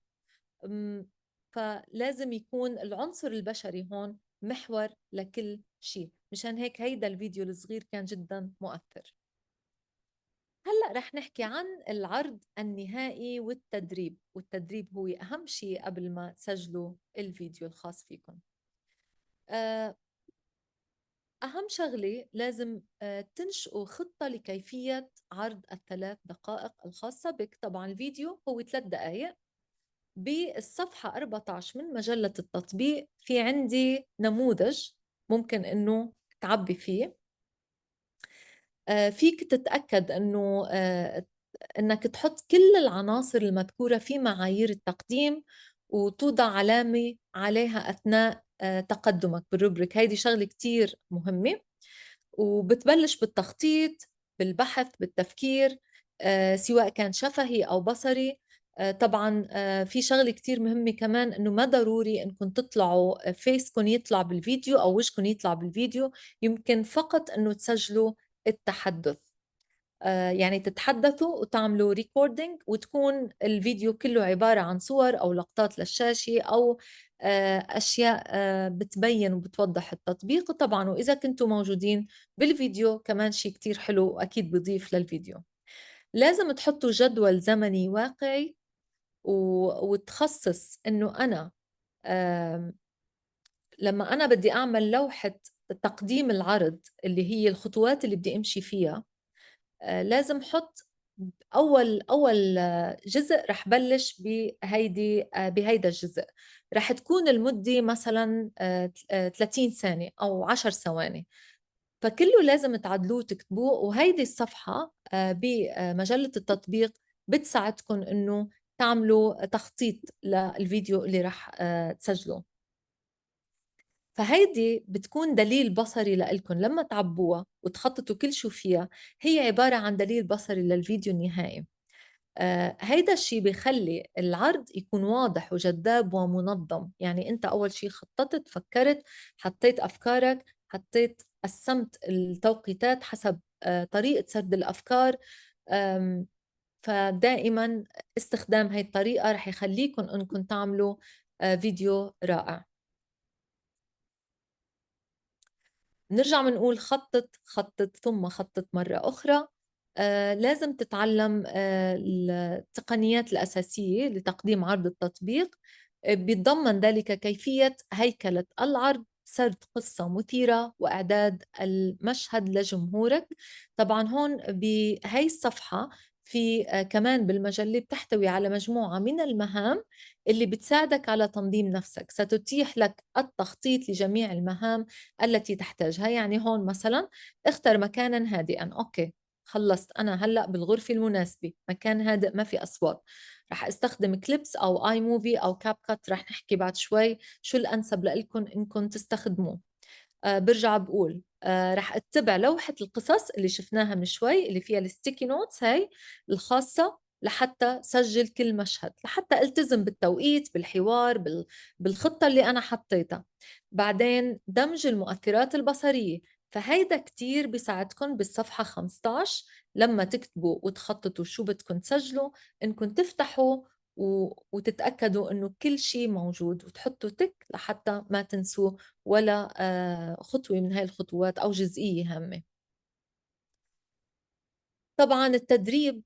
فلازم يكون العنصر البشري هون محور لكل شيء. مشان هيك هيدا الفيديو الصغير كان جدا مؤثر. هلأ رح نحكي عن العرض النهائي والتدريب هو أهم شيء قبل ما تسجلوا الفيديو الخاص فيكم. أهم شغلة لازم تنشئوا خطة لكيفية عرض ال3 دقائق الخاصة بك. طبعا الفيديو هو 3 دقائق. بالصفحة 14 من مجلة التطبيق في عندي نموذج ممكن إنه تعبي فيه. فيك تتأكد إنك تحط كل العناصر المذكورة في معايير التقديم وتوضع علامة عليها أثناء تقدمك بالروبريك. هيدي شغلة كتير مهمة. وبتبلش بالتخطيط، بالبحث، بالتفكير، سواء كان شفهي أو بصري. طبعا في شغلة كتير مهمة كمان إنه ما ضروري إنكم تطلعوا فيسكم يطلع بالفيديو أو وجهكم يطلع بالفيديو. يمكن فقط إنه تسجلوا التحدث. يعني تتحدثوا وتعملوا ريكوردينج وتكون الفيديو كله عبارة عن صور أو لقطات للشاشة أو أشياء بتبين وبتوضح التطبيق. وطبعا وإذا كنتوا موجودين بالفيديو كمان شيء كتير حلو وأكيد بضيف للفيديو. لازم تحطوا جدول زمني واقعي وتخصص إنه أنا لما أنا بدي أعمل لوحة تقديم العرض اللي هي الخطوات اللي بدي أمشي فيها، لازم حط أول جزء رح بلش بهيدا الجزء. رح تكون المدة مثلا 30 ثانية أو 10 ثواني. فكله لازم تعدلوه وتكتبوه. وهيدي الصفحة بمجلة التطبيق بتساعدكم إنه تعملوا تخطيط للفيديو اللي رح تسجلوه. فهيدي بتكون دليل بصري لإلكن لما تعبوها وتخططوا كل شو فيها. هي عبارة عن دليل بصري للفيديو النهائي. هيدا الشيء بيخلي العرض يكون واضح وجذاب ومنظم. يعني أنت أول شيء خططت، فكرت، حطيت أفكارك، قسمت التوقيتات حسب طريقة سرد الأفكار. فدائما استخدام هاي الطريقة رح يخليكم أنكم تعملوا فيديو رائع. نرجع منقول خطط ثم خطط مرة أخرى. لازم تتعلم التقنيات الأساسية لتقديم عرض التطبيق. بيتضمن ذلك كيفية هيكلة العرض، سرد قصة مثيرة، وإعداد المشهد لجمهورك. طبعا هون بهي الصفحة في كمان بالمجلة بتحتوي على مجموعة من المهام اللي بتساعدك على تنظيم نفسك، ستتيح لك التخطيط لجميع المهام التي تحتاجها. يعني هون مثلا اختر مكانا هادئا. أوكي، خلصت أنا هلأ بالغرفة المناسبة، مكان هادئ ما في أصوات. رح استخدم كليبس أو آي موفي أو كاب كات. رح نحكي بعد شوي شو الأنسب لإلكم إنكم تستخدموه. برجع بقول رح اتبع لوحة القصص اللي شفناها من شوي اللي فيها الستيكي نوتس هاي الخاصة لحتى سجل كل مشهد، لحتى التزم بالتوقيت، بالحوار، بالخطة اللي أنا حطيتها. بعدين دمج المؤثرات البصرية. فهيدا كتير بيساعدكم بالصفحة 15 لما تكتبوا وتخططوا شو بدكم تسجلوا، إنكم تفتحوا وتتأكدوا إنه كل شيء موجود وتحطوا تك لحتى ما تنسوا ولا خطوة من هاي الخطوات أو جزئية هامة. طبعا التدريب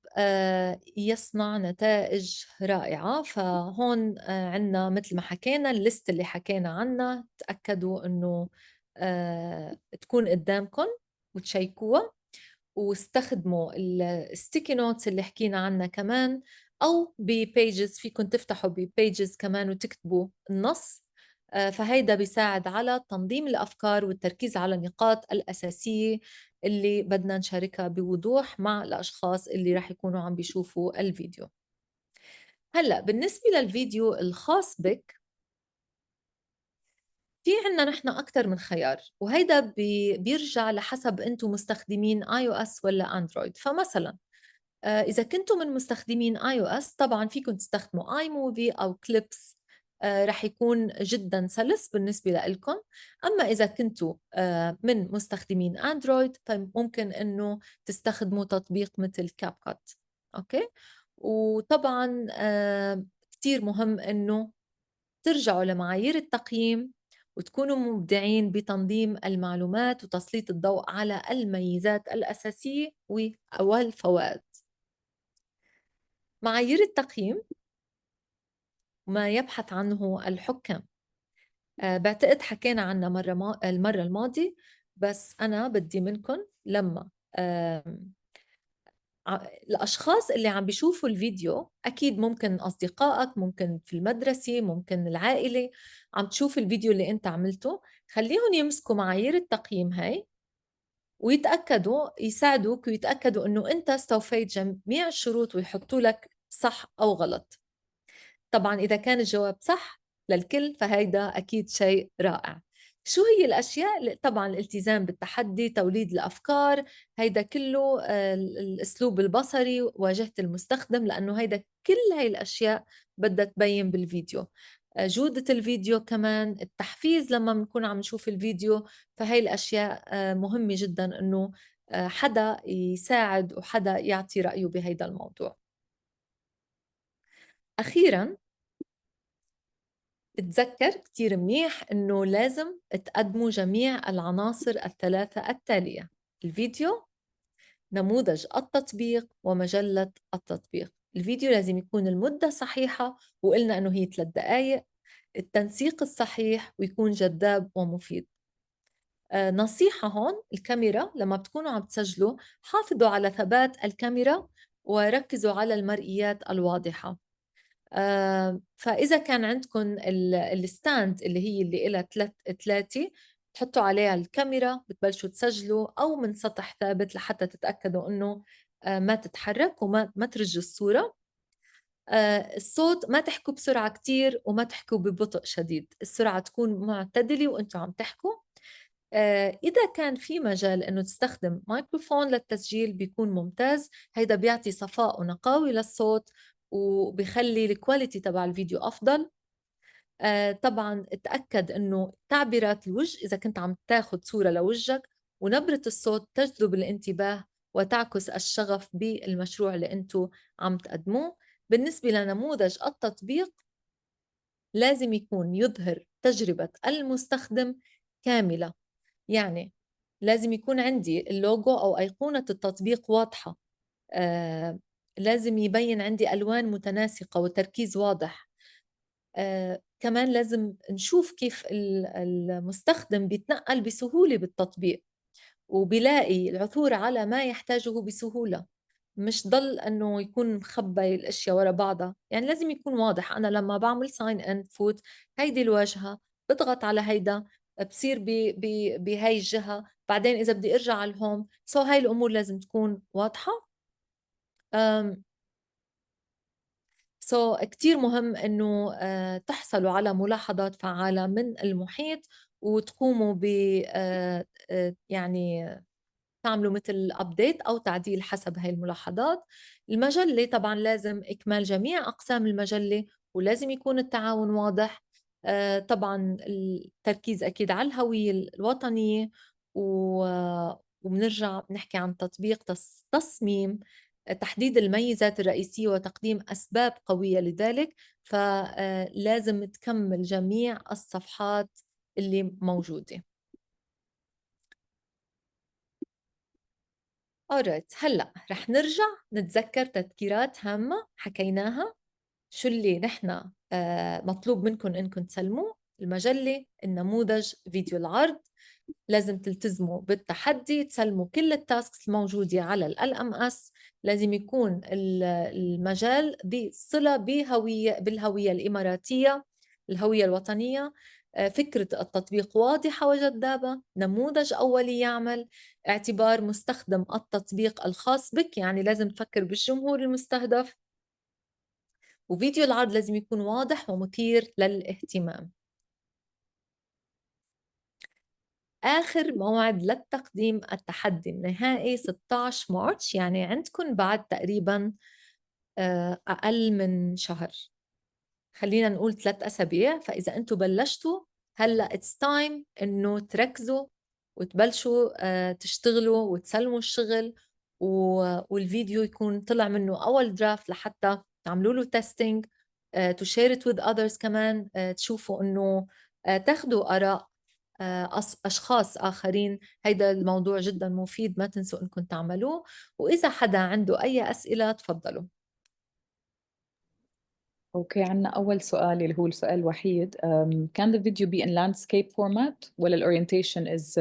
يصنع نتائج رائعة. فهون عنا مثل ما حكينا الليست اللي حكينا عنها. تأكدوا أنه تكون قدامكم وتشيكوها. واستخدموا الستيكي نوتس اللي حكينا عنها كمان، أو ببيجز فيكم تفتحوا ببيجز كمان وتكتبوا النص. فهيدا بيساعد على تنظيم الأفكار والتركيز على النقاط الأساسية اللي بدنا نشاركها بوضوح مع الأشخاص اللي رح يكونوا عم بيشوفوا الفيديو. هلأ بالنسبة للفيديو الخاص بك، في عنا نحن أكتر من خيار، وهيدا بيرجع لحسب أنتم مستخدمين iOS ولا أندرويد. فمثلا إذا كنتم من مستخدمين iOS طبعا فيكم تستخدموا آي موفي أو كليبس. رح يكون جدا سلس بالنسبة لكم. أما إذا كنتوا من مستخدمين أندرويد فممكن أنه تستخدموا تطبيق مثل كاب كات. أوكي. وطبعا كتير مهم أنه ترجعوا لمعايير التقييم وتكونوا مبدعين بتنظيم المعلومات وتسليط الضوء على الميزات الأساسية والفوائد. معايير التقييم ما يبحث عنه الحكام. بعتقد حكينا عنها المرة الماضية، بس أنا بدي منكم لما الأشخاص اللي عم بيشوفوا الفيديو، أكيد ممكن أصدقائك، ممكن في المدرسة، ممكن العائلة عم تشوف الفيديو اللي أنت عملته، خليهم يمسكوا معايير التقييم هاي ويتأكدوا، يساعدوك ويتأكدوا إنه أنت استوفيت جميع الشروط ويحطوا لك صح أو غلط. طبعا إذا كان الجواب صح للكل فهيدا أكيد شيء رائع. شو هي الأشياء؟ طبعا الالتزام بالتحدي، توليد الأفكار، هيدا كله الأسلوب البصري، واجهة المستخدم، لأنه هيدا كل هاي الأشياء بدها تبين بالفيديو. جودة الفيديو كمان، التحفيز لما بنكون عم نشوف الفيديو، فهي الأشياء مهمة جدا إنه حدا يساعد وحدا يعطي رأيه بهيدا الموضوع. أخيراً اتذكر كتير منيح إنه لازم تقدموا جميع العناصر الثلاثة التالية: الفيديو، نموذج التطبيق، ومجلة التطبيق. الفيديو لازم يكون المدة صحيحة، وقلنا إنه هي 3 دقايق، التنسيق الصحيح، ويكون جذاب ومفيد. نصيحة هون، الكاميرا لما بتكونوا عم تسجلوا حافظوا على ثبات الكاميرا وركزوا على المرئيات الواضحة. فإذا كان عندكم الستاند اللي هي اللي إلها ثلاثة، تحطوا عليها الكاميرا، بتبلشوا تسجلوا أو من سطح ثابت لحتى تتأكدوا إنه ما تتحرك وما ترجوا الصورة. الصوت ما تحكوا بسرعة كتير وما تحكوا ببطء شديد، السرعة تكون معتدلة وإنتوا عم تحكوا. إذا كان في مجال إنه تستخدم مايكروفون للتسجيل بيكون ممتاز، هيدا بيعطي صفاء ونقاوة للصوت وبيخلي الكواليتي تبع الفيديو أفضل. طبعا اتأكد إنه تعبيرات الوجه، إذا كنت عم تاخد صورة لوجهك، ونبرة الصوت تجذب الانتباه وتعكس الشغف بالمشروع اللي أنتوا عم تقدموه. بالنسبة لنموذج التطبيق، لازم يكون يظهر تجربة المستخدم كاملة، يعني لازم يكون عندي اللوجو أو أيقونة التطبيق واضحة، لازم يبين عندي ألوان متناسقة وتركيز واضح. كمان لازم نشوف كيف المستخدم بيتنقل بسهولة بالتطبيق وبيلاقي العثور على ما يحتاجه بسهولة، مش ضل أنه يكون مخبي الأشياء ورا بعضها. يعني لازم يكون واضح، أنا لما بعمل ساين إن فوت هيدي الواجهة، بضغط على هيدا بصير بهاي الجهة، بعدين إذا بدي أرجع على الهوم، هاي الأمور لازم تكون واضحة. كتير مهم إنه تحصلوا على ملاحظات فعالة من المحيط وتقوموا ب يعني تعملوا مثل أبديت أو تعديل حسب هاي الملاحظات. المجلة طبعا لازم إكمال جميع أقسام المجلة، ولازم يكون التعاون واضح. طبعا التركيز أكيد على الهوية الوطنية، وبنرجع نحكي عن تطبيق تصميم، تحديد الميزات الرئيسية وتقديم أسباب قوية لذلك. فلازم تكمل جميع الصفحات اللي موجودة. alright، هلأ رح نرجع نتذكر تذكيرات هامة حكيناها. شو اللي نحن مطلوب منكم إنكم تسلموه: المجلة، النموذج، فيديو العرض. لازم تلتزموا بالتحدي، تسلموا كل التاسكس الموجودة على LMS. لازم يكون المجال بصلة بالهوية الإماراتية، الهوية الوطنية. فكرة التطبيق واضحة وجذابة، نموذج أولي يعمل، اعتبار مستخدم التطبيق الخاص بك، يعني لازم تفكر بالجمهور المستهدف. وفيديو العرض لازم يكون واضح ومثير للاهتمام. آخر موعد للتقديم التحدي النهائي 16 مارس، يعني عندكم بعد تقريباً أقل من شهر، خلينا نقول 3 أسابيع. فإذا أنتوا بلشتوا هلأ it's time إنه تركزوا وتبلشوا تشتغلوا وتسلموا الشغل، والفيديو يكون طلع منه أول درافت لحتى تعملوا له تيستينج، to share it with others كمان، تشوفوا إنه تاخدوا آراء أشخاص آخرين. هيدا الموضوع جدا مفيد، ما تنسوا إنكم تعملوه. وإذا حدا عنده أي أسئلة تفضلوا. اوكي عنا اول سؤال اللي هو السؤال الوحيد. can the video be in landscape format ولا الاورينتيشن is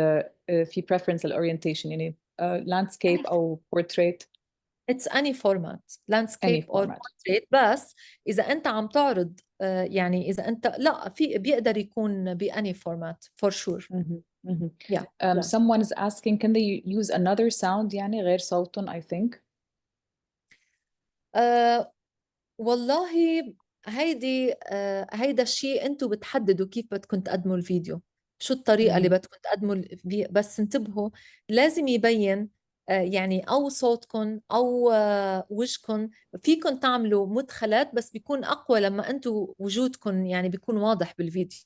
في preference الاورينتيشن يعني landscape او portrait It's any format, landscape any or format. portrait. بس إذا أنت عم تعرض يعني إذا أنت لا بيقدر يكون ب any format for sure. Yeah. Someone is asking can they use another sound يعني غير صوتهم I think. والله هيدا الشيء انتم بتحددوا كيف بدكم تقدموا الفيديو، شو الطريقة اللي بدكم تقدموا بس انتبهوا لازم يبين يعني او صوتكم او وجهكم. فيكم تعملوا مدخلات بس بيكون اقوى لما انتم وجودكم يعني بيكون واضح بالفيديو.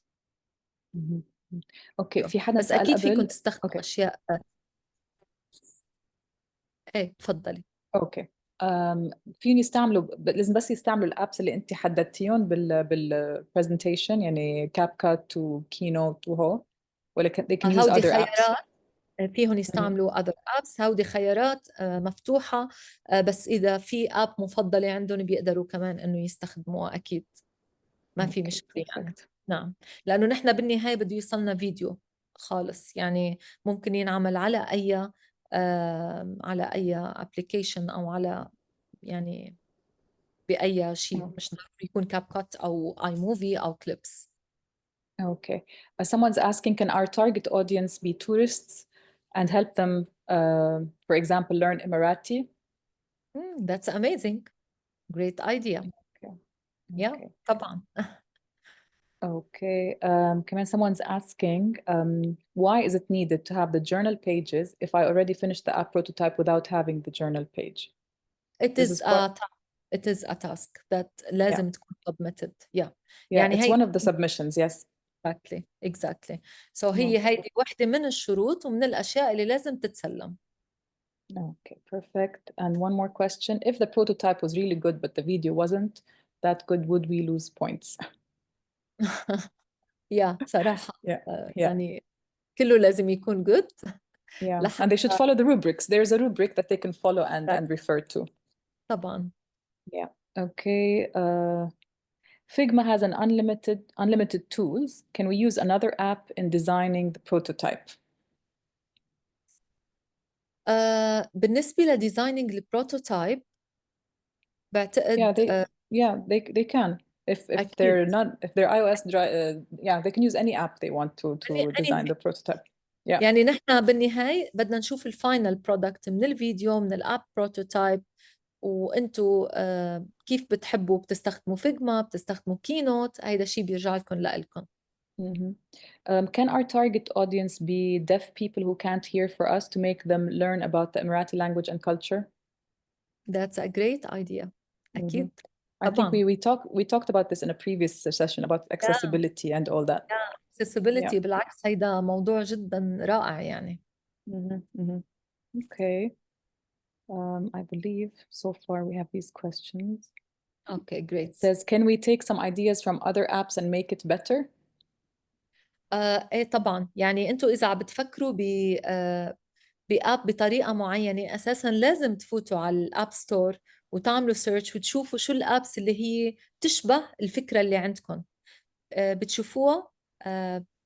اوكي في حدا بس سأل اكيد فيكم قبل. تستخدموا اوكي اشياء. ايه تفضلي. اوكي فيهم يستعملوا لازم بس يستعملوا الابس اللي انت حددتيهم بالبرزنتيشن يعني كاب كات وكينوت وهو ولا they can use هودي other apps. خيارات فيهم يستعملوا other apps. هودي خيارات مفتوحة بس إذا في app مفضلة عندهم بيقدروا كمان إنه يستخدموها أكيد ما في مشكلة يعني. نعم لأنه نحن بالنهاية بده يوصلنا فيديو خالص يعني ممكن ينعمل على أي application أو على يعني بأي شيء مش ضروري يكون كاب كات أو آي موفي أو كليبس. Okay. Someone's asking, can our target audience be tourists and help them, for example, learn Emirati? That's amazing. Great idea. Okay. Yeah, Okay. طبعا. Okay. كمان someone's asking, why is it needed to have the journal pages if I already finished the app prototype without having the journal page? It is a task that لازم تكون submitted. Yeah. Yeah, يعني it's هي one of the submissions, yes. exactly. So هيدي واحدة من الشروط ومن الأشياء اللي لازم تتسلم. Okay, perfect. And one more question. If the prototype was really good, but the video wasn't that good, would we lose points? صراحة Yeah. يعني كله لازم يكون good. Yeah, and they should follow the rubrics. There's a rubric that they can follow and refer to. طبعا. Yeah. Okay. Figma has an unlimited tools. Can we use another app in designing the prototype? بالنسبة لديزايننج البروتوتايب بعتقد they can. If they're iOS they can use any app they want to design the prototype. Yeah. يعني نحن بالنهاية بدنا نشوف الفاينل برودكت من الفيديو من الاب بروتوتايب وانتو كيف بتحبوا بتستخدموا فيجما بتستخدموا كينوت هيدا الشيء بيرجع لكم لإلكم. Can our target audience be deaf people who can't hear for us to make them learn about the Emirati language and culture? That's a great idea. أكيد. I think we talked about this in a previous session about accessibility and all that. Accessibility بالعكس هيدا موضوع جدا رائع يعني. Okay. I believe so far we have these questions. Okay, great. It says, can we take some ideas from other apps and make it better? ايه طبعا يعني انتوا اذا عم بتفكروا باب بطريقه معينه اساسا لازم تفوتوا على الاب ستور وتعملوا سيرش وتشوفوا شو الابس اللي هي بتشبه الفكره اللي عندكم. بتشوفوها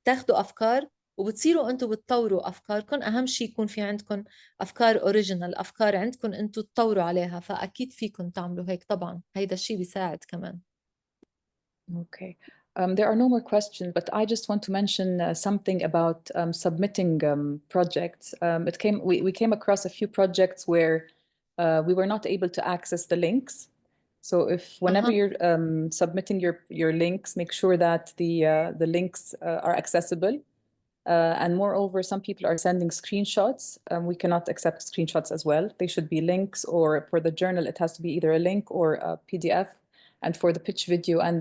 بتاخذوا افكار وبتصيروا انتم بتطوروا افكاركم. اهم شيء يكون في عندكم افكار اوريجينال افكار عندكم انتم تطوروا عليها فاكيد فيكم تعملوا هيك طبعا هيدا الشيء بيساعد كمان. Okay. There are no more questions, but I just want to mention something about submitting projects. We came across a few projects where we were not able to access the links. So whenever you're submitting your links, make sure that the links are accessible. And moreover, some people are sending screenshots. We cannot accept screenshots as well. They should be links, or for the journal, it has to be either a link or a PDF. And for the pitch video and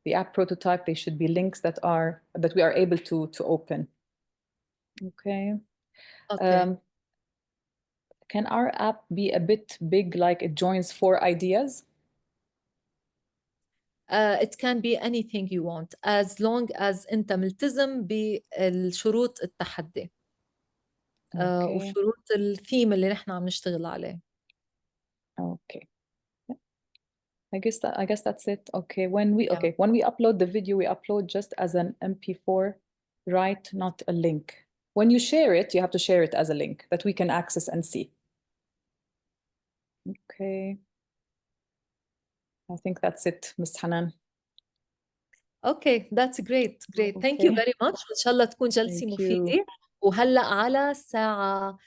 the app prototype, they should be links that we are able to open. Okay. Can our app be a bit big, like it joins 4 ideas? It can be anything you want as long as أنت ملتزم بالشروط التحدي وشروط الثيم اللي نحن عم نشتغل عليه. Okay. I guess that's it. Okay, when we Yeah. when we upload the video, we upload just as an MP4, right? Not a link. When you share it, you have to share it as a link that we can access and see. Okay. I think that's it, Ms. Hanan. Okay, that's great. Thank you Okay. very much. وإن شاء الله تكون جلسة Thank you. مفيدة. وهلأ على الساعة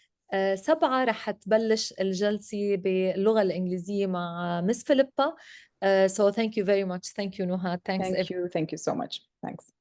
7 رح تبلش الجلسة باللغة الإنجليزية مع مس فيليبا. So thank you very much. Thank you, Nuha. Thanks. Thank you so much. Thanks.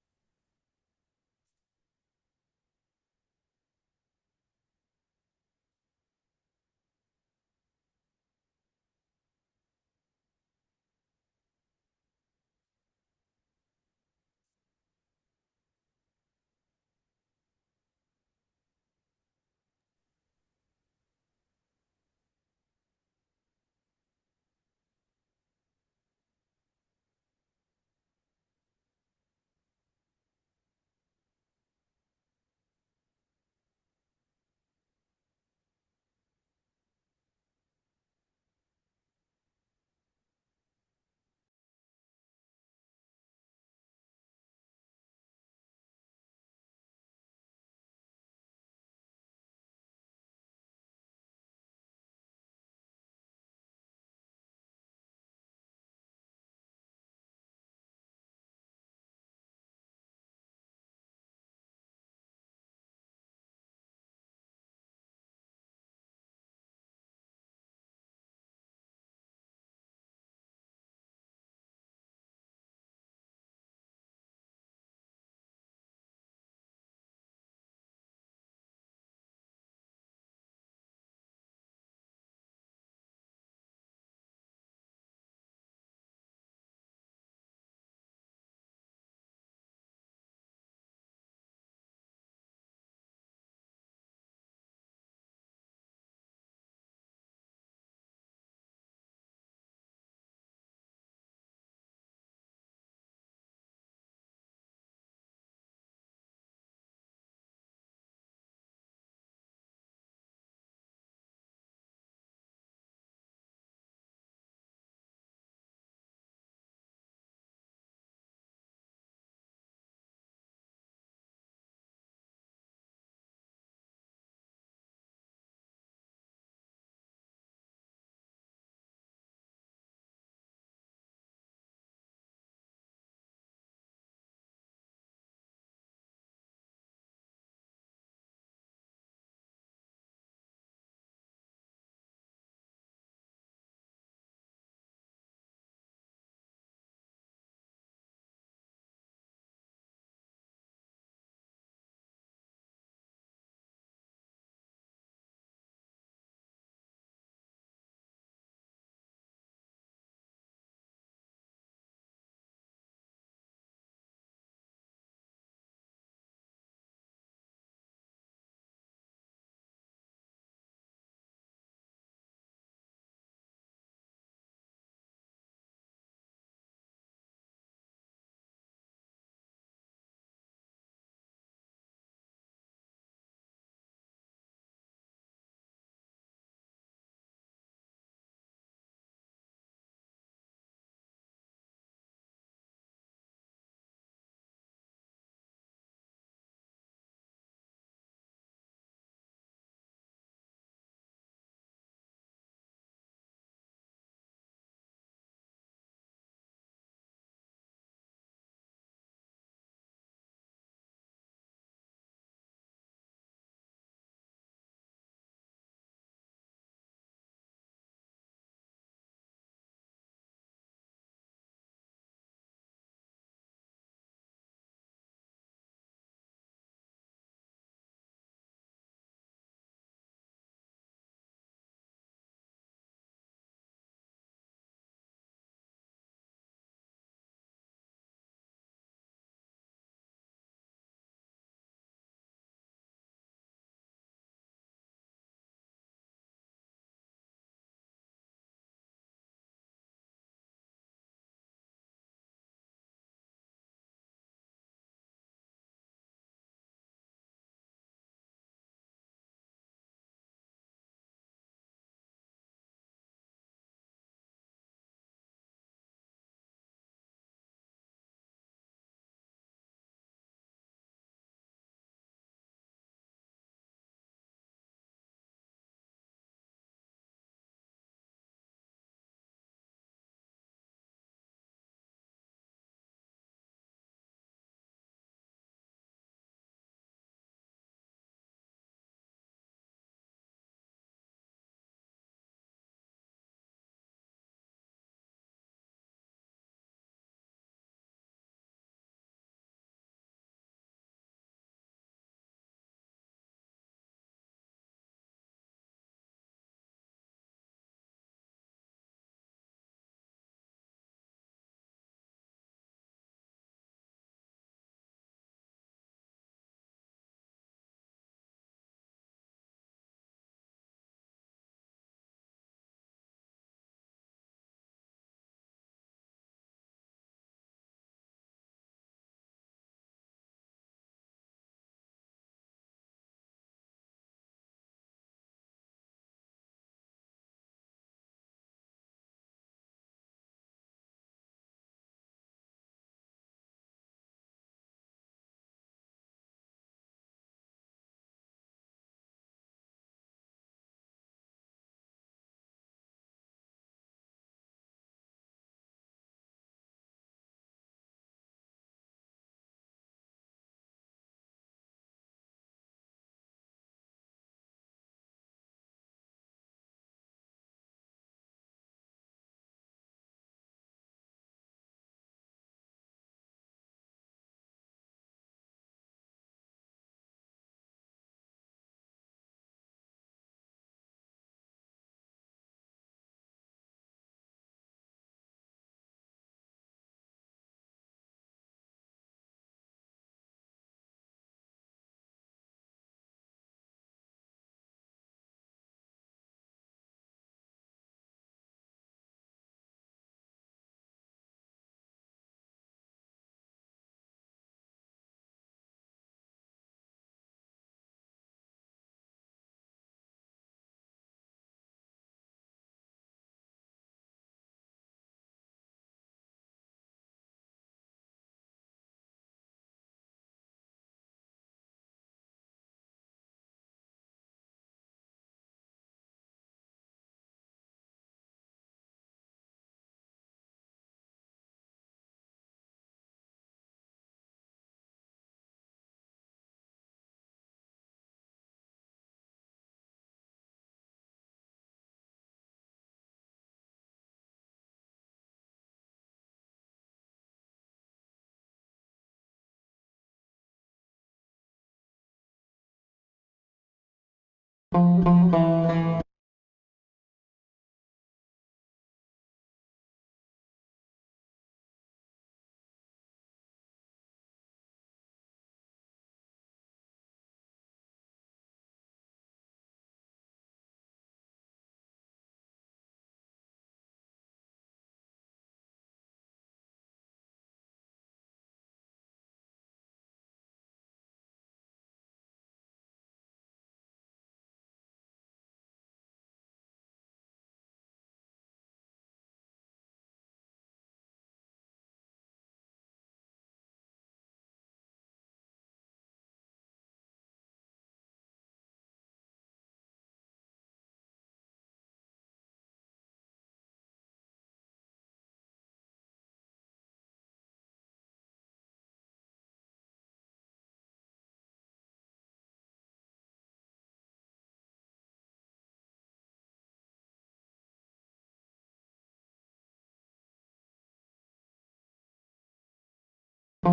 I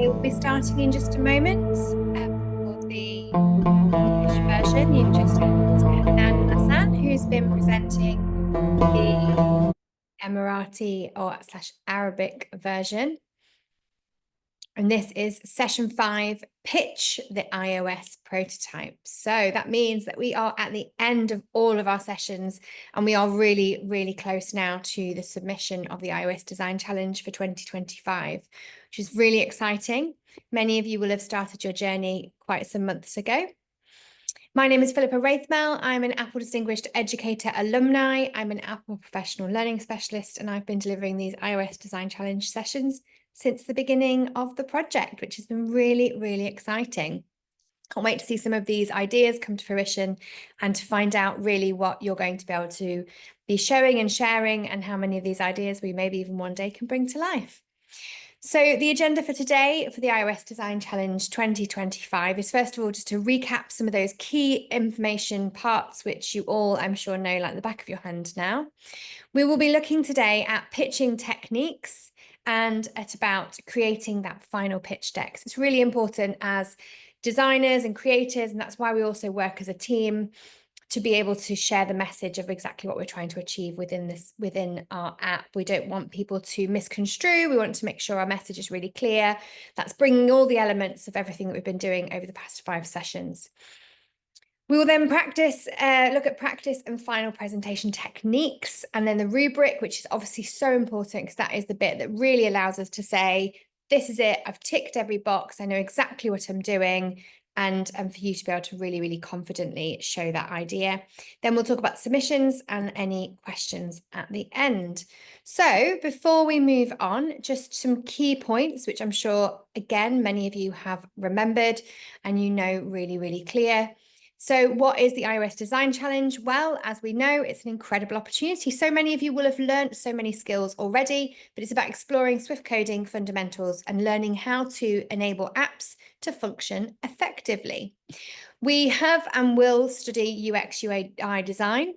will be starting in just a moment for the English version. You've just heard Nan Hassan, who's been presenting the Emirati or / Arabic version. And this is session 5, pitch the iOS prototype. So that means that we are at the end of all of our sessions, and we are really, really close now to the submission of the iOS Design Challenge for 2025, which is really exciting. Many of you will have started your journey quite some months ago. My name is Philippa Wraithmell. I'm an Apple Distinguished Educator Alumni. I'm an Apple Professional Learning Specialist, and I've been delivering these iOS Design Challenge sessions since the beginning of the project, which has been really, really exciting. Can't wait to see some of these ideas come to fruition and to find out really what you're going to be able to be showing and sharing, and how many of these ideas we maybe even one day can bring to life. So the agenda for today for the iOS Design Challenge 2025 is, first of all, just to recap some of those key information parts which you all, I'm sure, know like the back of your hand now. We will be looking today at pitching techniques and at about creating that final pitch deck. So it's really important as designers and creators, and that's why we also work as a team, to be able to share the message of exactly what we're trying to achieve within our app. We don't want people to misconstrue. We want to make sure our message is really clear. That's bringing all the elements of everything that we've been doing over the past 5 sessions. We will then look at practice and final presentation techniques, and then the rubric, which is obviously so important because that is the bit that really allows us to say, this is it, I've ticked every box, I know exactly what I'm doing, and for you to be able to really, really confidently show that idea. Then we'll talk about submissions and any questions at the end. So before we move on, just some key points, which I'm sure, again, many of you have remembered and you know really, really clear. So what is the iOS Design Challenge? Well, as we know, it's an incredible opportunity. So many of you will have learned so many skills already, but it's about exploring Swift coding fundamentals and learning how to enable apps to function effectively. We have and will study UX UI design.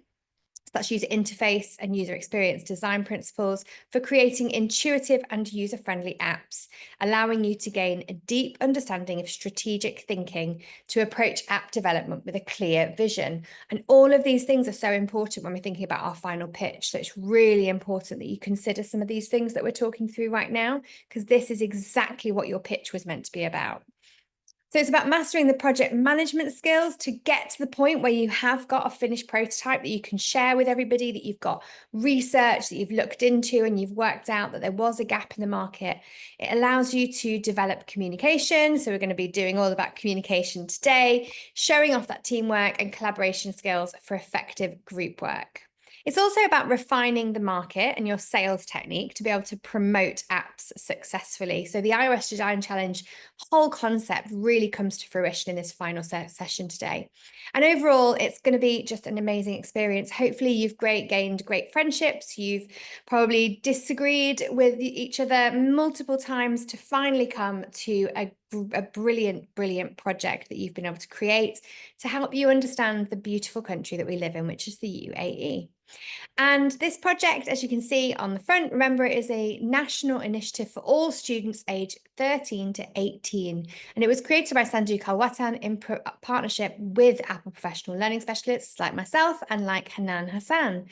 That's user interface and user experience design principles for creating intuitive and user-friendly apps, allowing you to gain a deep understanding of strategic thinking to approach app development with a clear vision. And all of these things are so important when we're thinking about our final pitch. So it's really important that you consider some of these things that we're talking through right now, because this is exactly what your pitch was meant to be about. So it's about mastering the project management skills to get to the point where you have got a finished prototype that you can share with everybody, that you've got research that you've looked into and you've worked out that there was a gap in the market. It allows you to develop communication. So we're going to be doing all about communication today, showing off that teamwork and collaboration skills for effective group work. It's also about refining the market and your sales technique to be able to promote apps successfully. So the iOS Design Challenge whole concept really comes to fruition in this final session today. And overall, it's going to be just an amazing experience. Hopefully you've gained great friendships. You've probably disagreed with each other multiple times to finally come to a brilliant project that you've been able to create to help you understand the beautiful country that we live in, which is the UAE. And this project, as you can see on the front, remember, it is a national initiative for all students aged 13 to 18. And it was created by Sandouk Al Watan in partnership with Apple professional learning specialists like myself and like Hanan Hassan.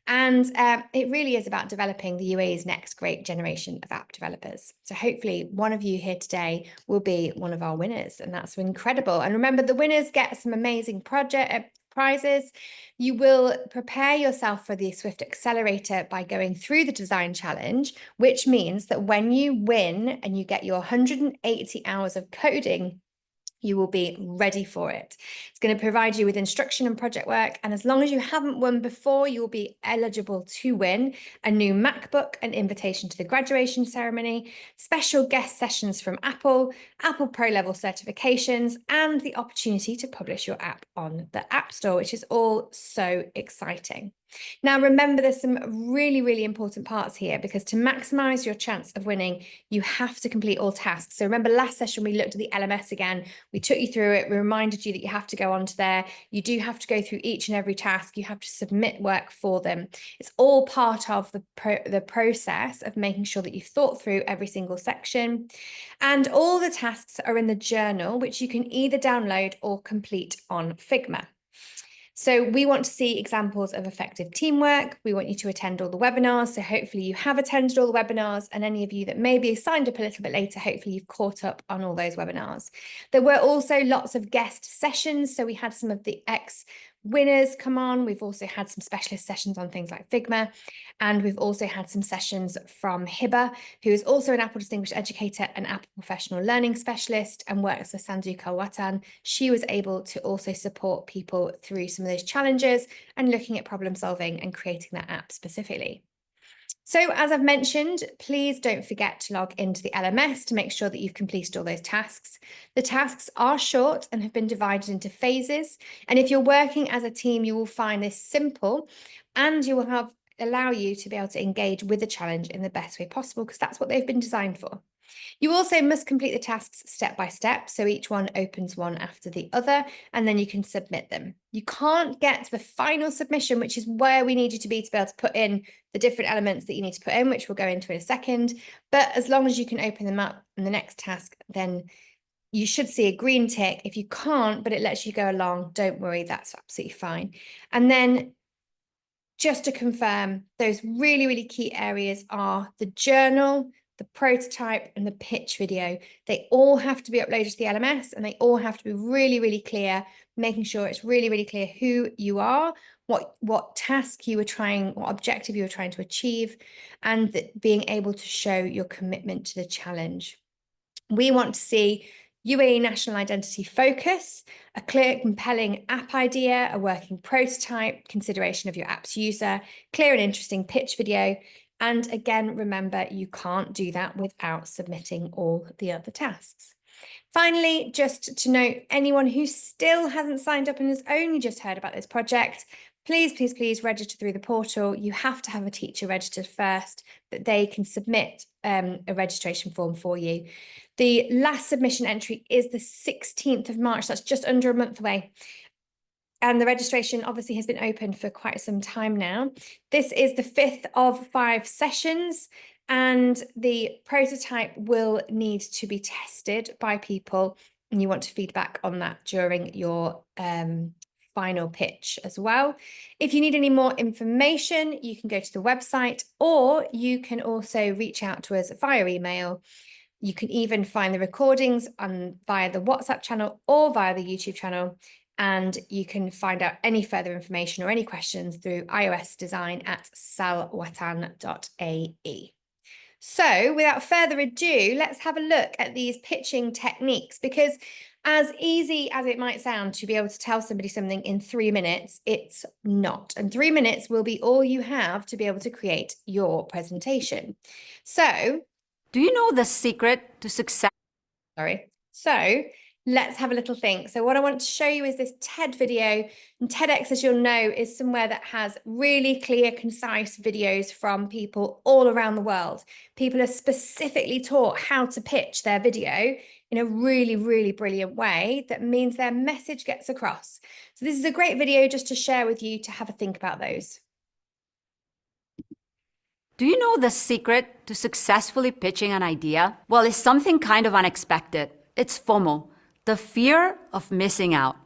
And it really is about developing the UAE's next great generation of app developers. So hopefully one of you here today will be one of our winners, and that's incredible. And remember, the winners get some amazing prizes. You will prepare yourself for the Swift Accelerator by going through the design challenge, which means that when you win and you get your 180 hours of coding, you will be ready for it. It's going to provide you with instruction and project work. And as long as you haven't won before, you'll be eligible to win a new MacBook, an invitation to the graduation ceremony, special guest sessions from Apple, Apple Pro level certifications, and the opportunity to publish your app on the App Store, which is all so exciting. Now, remember, there's some really important parts here, because to maximize your chance of winning, you have to complete all tasks. So remember, last session, we looked at the LMS again. We took you through it. We reminded you that you have to go onto there. You do have to go through each and every task. You have to submit work for them. It's all part of the process of making sure that you've thought through every single section. And all the tasks are in the journal, which you can either download or complete on Figma. So we want to see examples of effective teamwork. We want you to attend all the webinars. So hopefully you have attended all the webinars, and any of you that maybe signed up a little bit later, hopefully you've caught up on all those webinars. There were also lots of guest sessions. So we had some of the winners come on. We've also had some specialist sessions on things like Figma, and we've also had some sessions from Hiba, who is also an Apple Distinguished Educator and Apple Professional Learning Specialist and works for Sandouk Al Watan. She was able to also support people through some of those challenges and looking at problem solving and creating that app specifically. So as I've mentioned, please don't forget to log into the LMS to make sure that you've completed all those tasks. The tasks are short and have been divided into phases. And if you're working as a team, you will find this simple, and you will allow you to be able to engage with the challenge in the best way possible, because that's what they've been designed for. You also must complete the tasks step by step, so each one opens one after the other, and then you can submit them. You can't get to the final submission, which is where we need you to be able to put in the different elements that you need to put in, which we'll go into in a second. But as long as you can open them up in the next task, then you should see a green tick. If you can't, but it lets you go along, don't worry, that's absolutely fine. And then just to confirm, those really key areas are the journal, the prototype, and the pitch video. They all have to be uploaded to the LMS, and they all have to be really clear, making sure it's really clear who you are, what task you were trying, what objective you were trying to achieve, and being able to show your commitment to the challenge. We want to see UAE national identity focus, a clear, compelling app idea, a working prototype, consideration of your app's user, clear and interesting pitch video. And again, remember, you can't do that without submitting all the other tasks. Finally, just to note, anyone who still hasn't signed up and has only just heard about this project, please register through the portal. You have to have a teacher registered first, that they can submit a registration form for you. The last submission entry is the 16th of March. That's just under a month away. And the registration obviously has been open for quite some time now. This is the 5th of 5 sessions, and the prototype will need to be tested by people, and you want to feedback on that during your final pitch as well. If you need any more information, you can go to the website, or you can also reach out to us via email. You can even find the recordings via the WhatsApp channel or via the YouTube channel. And you can find out any further information or any questions through iOS design at salwatan.ae. So without further ado, let's have a look at these pitching techniques, because As easy as it might sound to be able to tell somebody something in 3 minutes, it's not. And 3 minutes will be all you have to be able to create your presentation. So, Do you know the secret to success? So let's have a little think. So what I want to show you is this TED video, and TEDx, as you'll know, is somewhere that has really clear, concise videos from people all around the world. People are specifically taught how to pitch their video in a really, really brilliant way that means their message gets across. So this is a great video just to share with you to have a think about those. Do you know the secret to successfully pitching an idea? Well, it's something kind of unexpected. It's FOMO, the fear of missing out.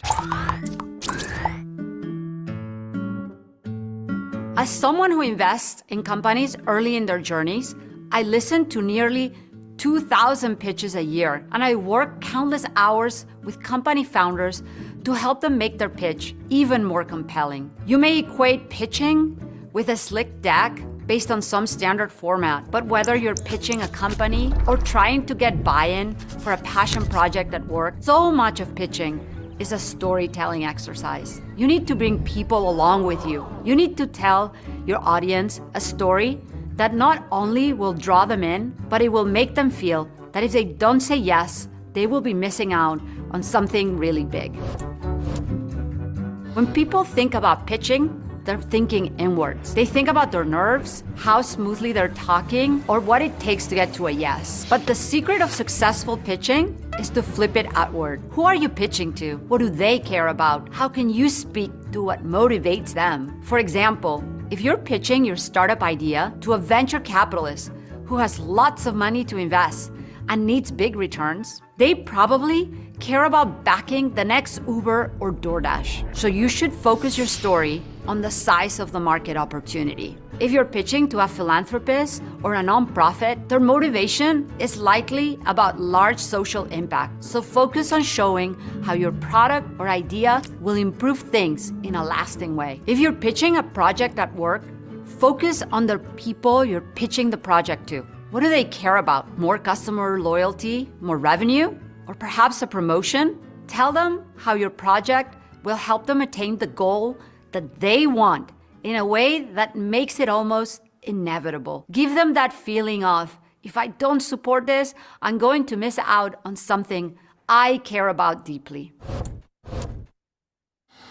As someone who invests in companies early in their journeys, I listen to nearly 2,000 pitches a year, and I work countless hours with company founders to help them make their pitch even more compelling. You may equate pitching with a slick deck based on some standard format, but whether you're pitching a company or trying to get buy-in for a passion project at work, so much of pitching is a storytelling exercise. You need to bring people along with you. You need to tell your audience a story that not only will draw them in, but it will make them feel that if they don't say yes, they will be missing out on something really big. When people think about pitching, they're thinking inwards. They think about their nerves, how smoothly they're talking, or what it takes to get to a yes. But the secret of successful pitching is to flip it outward. Who are you pitching to? What do they care about? How can you speak to what motivates them? For example, if you're pitching your startup idea to a venture capitalist who has lots of money to invest and needs big returns, they probably care about backing the next Uber or DoorDash. So you should focus your story on the size of the market opportunity. If you're pitching to a philanthropist or a nonprofit, their motivation is likely about large social impact. So focus on showing how your product or idea will improve things in a lasting way. If you're pitching a project at work, focus on the people you're pitching the project to. What do they care about? More customer loyalty, more revenue, or perhaps a promotion? Tell them how your project will help them attain the goal that they want in a way that makes it almost inevitable. Give them that feeling of, if I don't support this, I'm going to miss out on something I care about deeply.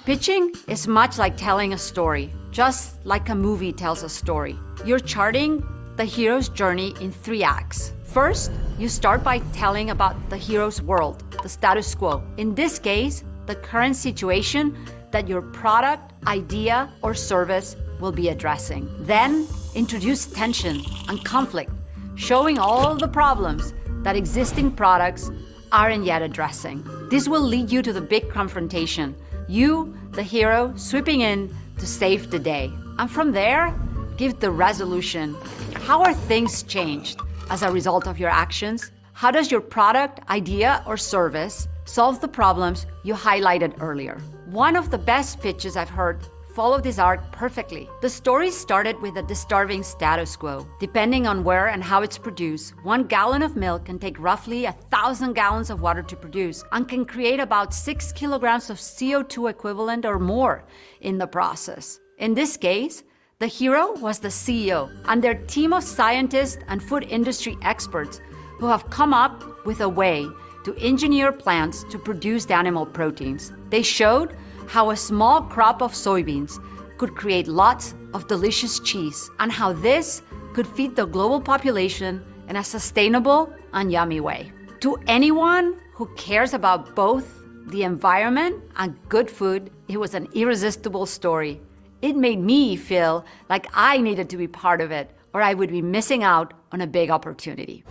Pitching is much like telling a story, just like a movie tells a story. You're charting the hero's journey in 3 acts. First, you start by telling about the hero's world, the status quo. In this case, the current situation that your product, idea, or service will be addressing. Then, introduce tension and conflict, showing all the problems that existing products aren't yet addressing. This will lead you to the big confrontation, you, the hero, sweeping in to save the day. And from there, give the resolution. How are things changed as a result of your actions? How does your product, idea, or service solve the problems you highlighted earlier? One of the best pitches I've heard follow this arc perfectly. The story started with a disturbing status quo. Depending on where and how it's produced, 1 gallon of milk can take roughly 1,000 gallons of water to produce and can create about 6 kilograms of CO2 equivalent or more in the process. In this case, the hero was the CEO and their team of scientists and food industry experts who have come up with a way to engineer plants to produce the animal proteins. They showed how a small crop of soybeans could create lots of delicious cheese and how this could feed the global population in a sustainable and yummy way. To anyone who cares about both the environment and good food, it was an irresistible story. It made me feel like I needed to be part of it, or I would be missing out on a big opportunity.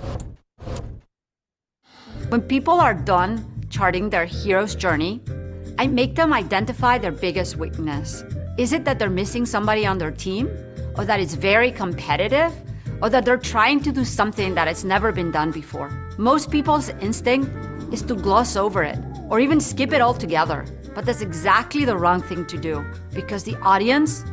When people are done charting their hero's journey, I make them identify their biggest weakness. Is it that they're missing somebody on their team? Or that it's very competitive? Or that they're trying to do something that has never been done before? Most people's instinct is to gloss over it, or even skip it altogether. But that's exactly the wrong thing to do, because the audience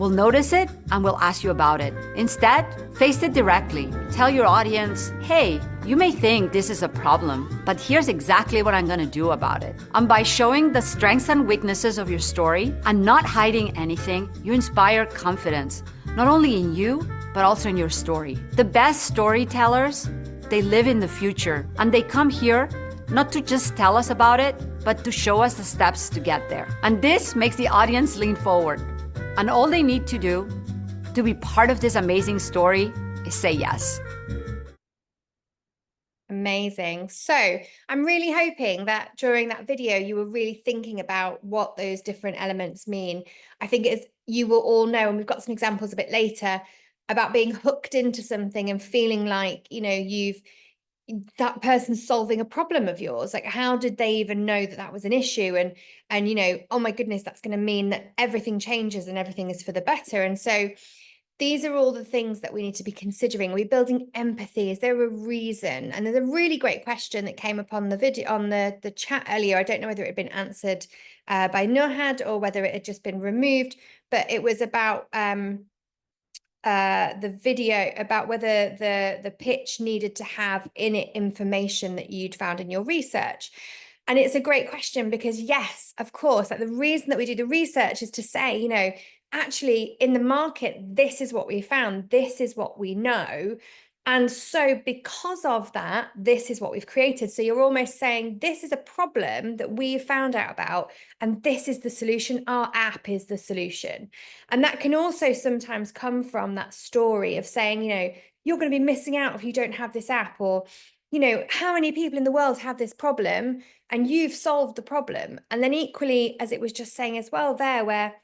will notice it and will ask you about it. Instead, face it directly. Tell your audience, hey, you may think this is a problem, but here's exactly what I'm gonna do about it. And by showing the strengths and weaknesses of your story and not hiding anything, you inspire confidence, not only in you, but also in your story. The best storytellers, they live in the future, and they come here not to just tell us about it, but to show us the steps to get there. And this makes the audience lean forward. And all they need to do to be part of this amazing story is say yes. Amazing. So I'm really hoping that during that video, you were really thinking about what those different elements mean. I think it's, you will all know, and we've got some examples a bit later, about being hooked into something and feeling like, you know, that person's solving a problem of yours. Like, how did they even know that that was an issue? And, you know, oh my goodness, that's going to mean that everything changes and everything is for the better. And so these are all the things that we need to be considering. Are we building empathy? Is there a reason? And there's a really great question that came up on the video, on the chat earlier. I don't know whether it had been answered by Nohad or whether it had just been removed, but it was about the video about whether the pitch needed to have in it information that you'd found in your research. And it's a great question because, yes, of course, like the reason that we do the research is to say, you know, actually in the market, this is what we found, this is what we know. And so because of that, this is what we've created. So you're almost saying this is a problem that we found out about, and this is the solution. Our app is the solution. And that can also sometimes come from that story of saying, you know, you're going to be missing out if you don't have this app, or, you know, how many people in the world have this problem and you've solved the problem. And then equally, as it was just saying as well there, where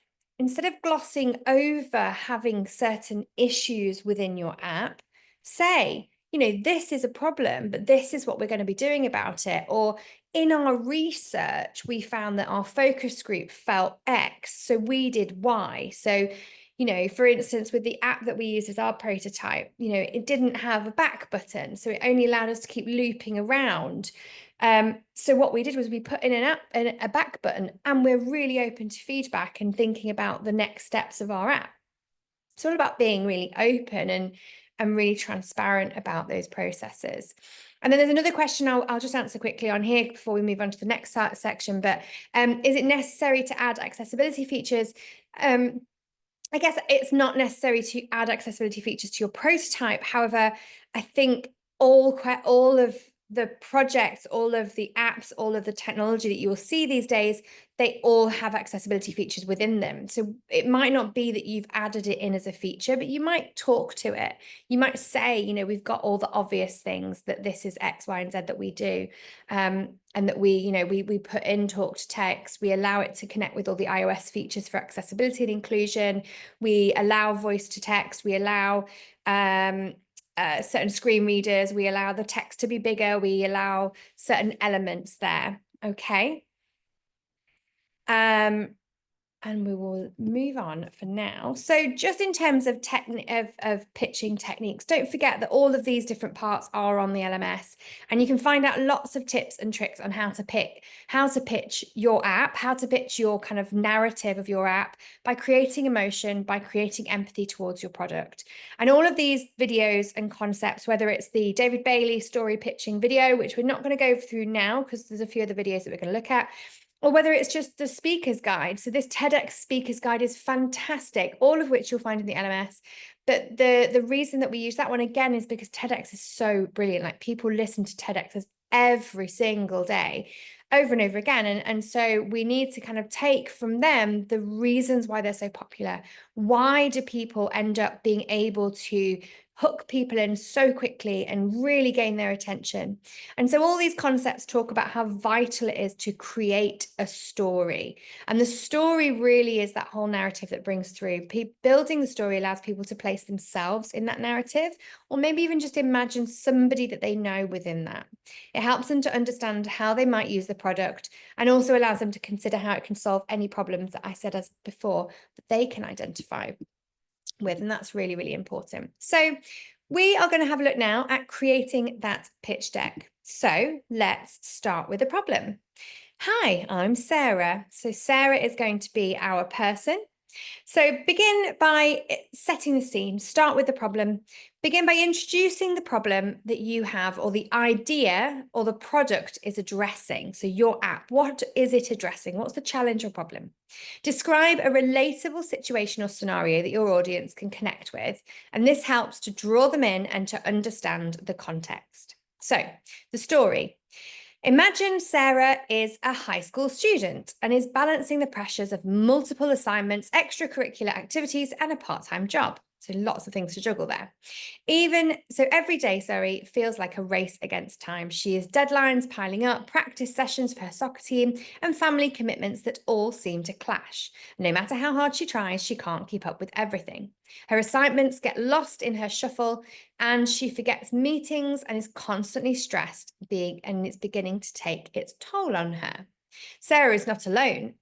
instead of glossing over having certain issues within your app, say, you know, this is a problem, but this is what we're going to be doing about it. Or in our research, we found that our focus group felt X, so we did Y. So, you know, for instance, with the app that we use as our prototype, you know, it didn't have a back button, so it only allowed us to keep looping around. So what we did was we put in a back button, and we're really open to feedback and thinking about the next steps of our app. It's all about being really open and really transparent about those processes. And then there's another question I'll just answer quickly on here before we move on to the next section. But is it necessary to add accessibility features? I guess it's not necessary to add accessibility features to your prototype. However, I think all of the projects, all of the apps, all of the technology that you will see these days, they all have accessibility features within them. So it might not be that you've added it in as a feature, but you might talk to it. You might say, you know, we've got all the obvious things that this is X, Y, and Z that we do. And that we, you know, we put in talk to text, we allow it to connect with all the iOS features for accessibility and inclusion. We allow voice to text, we allow certain screen readers, we allow the text to be bigger, we allow certain elements there, okay? And we will move on for now. So just in terms of pitching techniques, don't forget that all of these different parts are on the LMS, and you can find out lots of tips and tricks on how to pitch your app, how to pitch your kind of narrative of your app by creating emotion, by creating empathy towards your product. And all of these videos and concepts, whether it's the David Bailey story pitching video, which we're not going to go through now because there's a few other videos that we're going to look at, or whether it's just the speaker's guide. So this TEDx speaker's guide is fantastic, all of which you'll find in the LMS. But the reason that we use that one again is because TEDx is so brilliant. Like, people listen to TEDx every single day, over and over again. And so we need to kind of take from them the reasons why they're so popular. Why do people end up being able to hook people in so quickly and really gain their attention? And so all these concepts talk about how vital it is to create a story. And the story really is that whole narrative that brings through. Building the story allows people to place themselves in that narrative, or maybe even just imagine somebody that they know within that. It helps them to understand how they might use the product, and also allows them to consider how it can solve any problems that I said as before that they can identify with. And that's really, really important. So we are going to have a look now at creating that pitch deck. So let's start with a problem. Hi, I'm Sarah. So Sarah is going to be our person So begin by setting the scene, start with the problem, begin by introducing the problem that you have or the idea or the product is addressing. So your app, what is it addressing? What's the challenge or problem? Describe a relatable situation or scenario that your audience can connect with, and this helps to draw them in and to understand the context. So the story. Imagine Sarah is a high school student and is balancing the pressures of multiple assignments, extracurricular activities, and a part-time job. So lots of things to juggle there. Every day, feels like a race against time. She has deadlines piling up, practice sessions for her soccer team, and family commitments that all seem to clash. No matter how hard she tries, she can't keep up with everything. Her assignments get lost in her shuffle, and she forgets meetings and is constantly stressed, and it's beginning to take its toll on her. Sarah is not alone.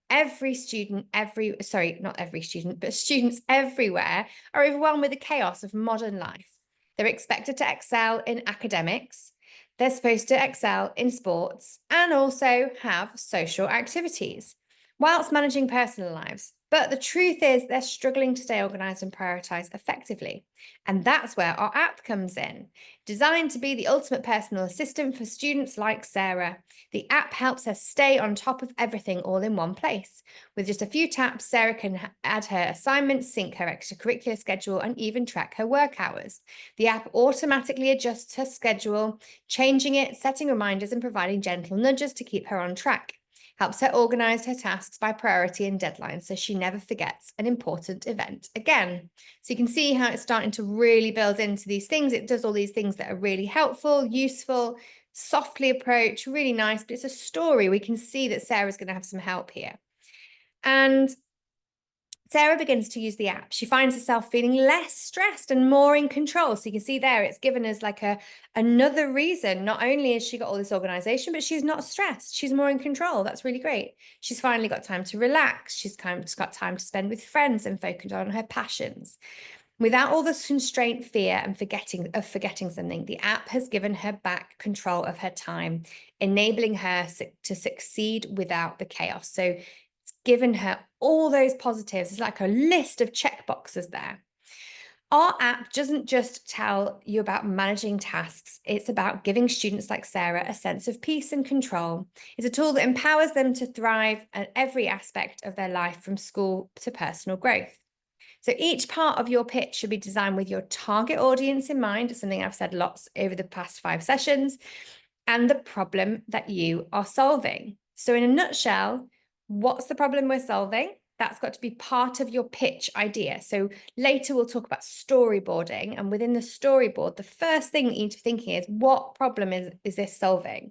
Students everywhere are overwhelmed with the chaos of modern life. They're expected to excel in academics. They're supposed to excel in sports and also have social activities whilst managing personal lives. But the truth is they're struggling to stay organized and prioritize effectively. And that's where our app comes in. Designed to be the ultimate personal assistant for students like Sarah, the app helps her stay on top of everything all in one place. With just a few taps, Sarah can add her assignments, sync her extracurricular schedule, and even track her work hours. The app automatically adjusts her schedule, changing it, setting reminders, and providing gentle nudges to keep her on track. Helps her organize her tasks by priority and deadline so she never forgets an important event again. So you can see how it's starting to really build into these things. It does all these things that are really helpful, useful, softly approach, really nice, but it's a story. We can see that Sarah's going to have some help here. And Sarah begins to use the app. She finds herself feeling less stressed and more in control. So you can see there, it's given us like another reason. Not only has she got all this organization, but she's not stressed. She's more in control. That's really great. She's finally got time to relax. She's got time to spend with friends and focus on her passions. Without all this constraint, fear, and forgetting something, the app has given her back control of her time, enabling her to succeed without the chaos. So it's given her all those positives. It's like a list of check boxes there. Our app doesn't just tell you about managing tasks. It's about giving students like Sarah a sense of peace and control. It's a tool that empowers them to thrive at every aspect of their life, from school to personal growth. So each part of your pitch should be designed with your target audience in mind. It's something I've said lots over the past 5 sessions, and the problem that you are solving. So in a nutshell, what's the problem we're solving? That's got to be part of your pitch idea. So later we'll talk about storyboarding, and within the storyboard, the first thing that you need to be thinking is, what problem is this solving?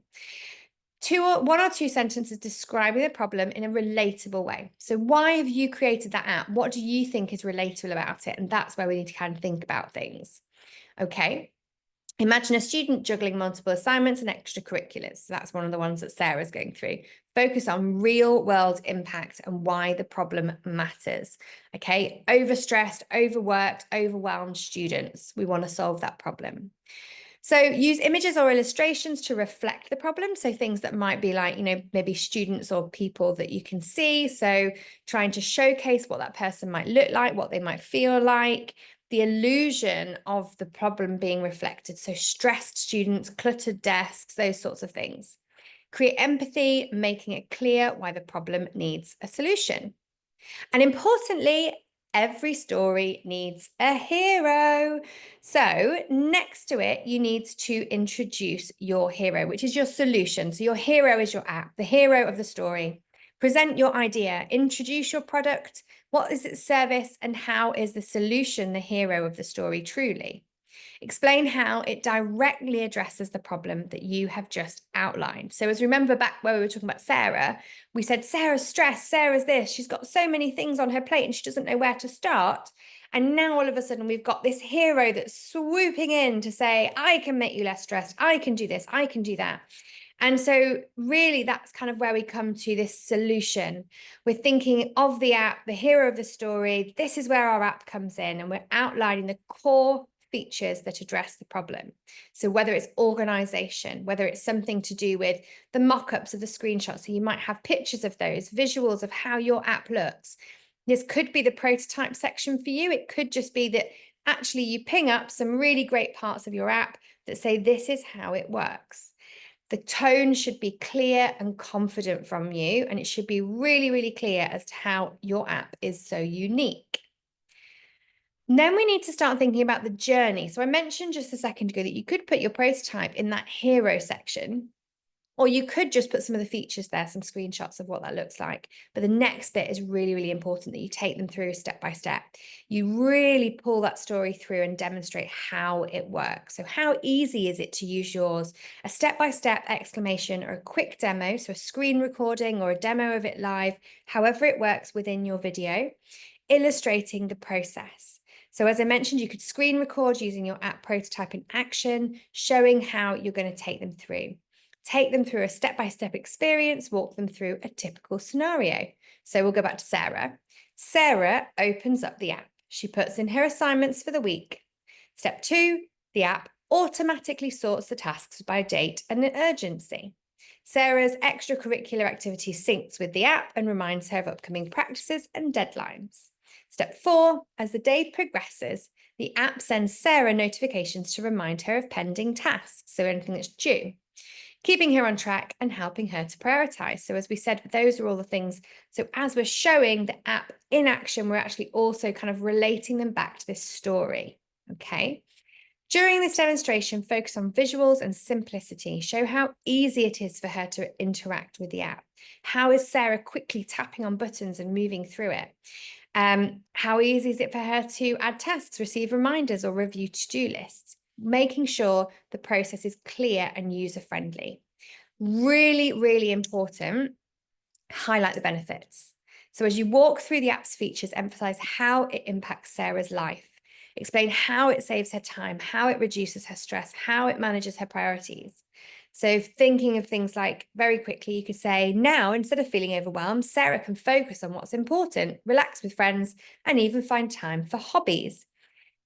1 or 2 sentences describing the problem in a relatable way. So why have you created that app? What do you think is relatable about it? And that's where we need to kind of think about things. Okay. Imagine a student juggling multiple assignments and extracurriculars. So that's one of the ones that Sarah's going through. Focus on real world impact and why the problem matters. Okay. Overstressed, overworked, overwhelmed students. We want to solve that problem. So use images or illustrations to reflect the problem. So things that might be like, maybe students or people that you can see. So trying to showcase what that person might look like, what they might feel like, the illusion of the problem being reflected. So stressed students, cluttered desks, those sorts of things. Create empathy, making it clear why the problem needs a solution. And importantly, every story needs a hero. So next to it, you need to introduce your hero, which is your solution. So your hero is your app, the hero of the story. Present your idea, introduce your product, what is its service, and how is the solution the hero of the story truly? Explain how it directly addresses the problem that you have just outlined. So as remember back where we were talking about Sarah, we said Sarah's stressed, Sarah's this, she's got so many things on her plate and she doesn't know where to start. And now all of a sudden we've got this hero that's swooping in to say, I can make you less stressed, I can do this, I can do that. And so really that's kind of where we come to this solution. We're thinking of the app, the hero of the story. This is where our app comes in, and we're outlining the core features that address the problem. So whether it's organization, whether it's something to do with the mock-ups of the screenshots, so you might have pictures of those, visuals of how your app looks, This could be the prototype section for you. It could just be that actually you ping up some really great parts of your app that say, this is how it works. The tone should be clear and confident from you, and it should be really, really clear as to how your app is so unique. And then we need to start thinking about the journey. So I mentioned just a second ago that you could put your prototype in that hero section, or you could just put some of the features there, some screenshots of what that looks like. But the next bit is really, really important that you take them through step by step. You really pull that story through and demonstrate how it works. So how easy is it to use yours? A step-by-step explanation or a quick demo, so a screen recording or a demo of it live, however it works within your video, illustrating the process. So as I mentioned, you could screen record using your app prototype in action, showing how you're going to take them through. Take them through a step-by-step experience, walk them through a typical scenario. So we'll go back to Sarah. Sarah opens up the app. She puts in her assignments for the week. Step 2, the app automatically sorts the tasks by date and urgency. Sarah's extracurricular activity syncs with the app and reminds her of upcoming practices and deadlines. Step 4, as the day progresses, the app sends Sarah notifications to remind her of pending tasks, so anything that's due, keeping her on track and helping her to prioritize. So as we said, those are all the things. So as we're showing the app in action, we're actually also kind of relating them back to this story, okay? During this demonstration, focus on visuals and simplicity. Show how easy it is for her to interact with the app. How is Sarah quickly tapping on buttons and moving through it? How easy is it for her to add tasks, receive reminders, or review to-do lists? Making sure the process is clear and user-friendly. Really, really important, highlight the benefits. So as you walk through the app's features, emphasize how it impacts Sarah's life. Explain how it saves her time, how it reduces her stress, how it manages her priorities. So thinking of things like, very quickly, you could say, now, instead of feeling overwhelmed, Sarah can focus on what's important, relax with friends, and even find time for hobbies.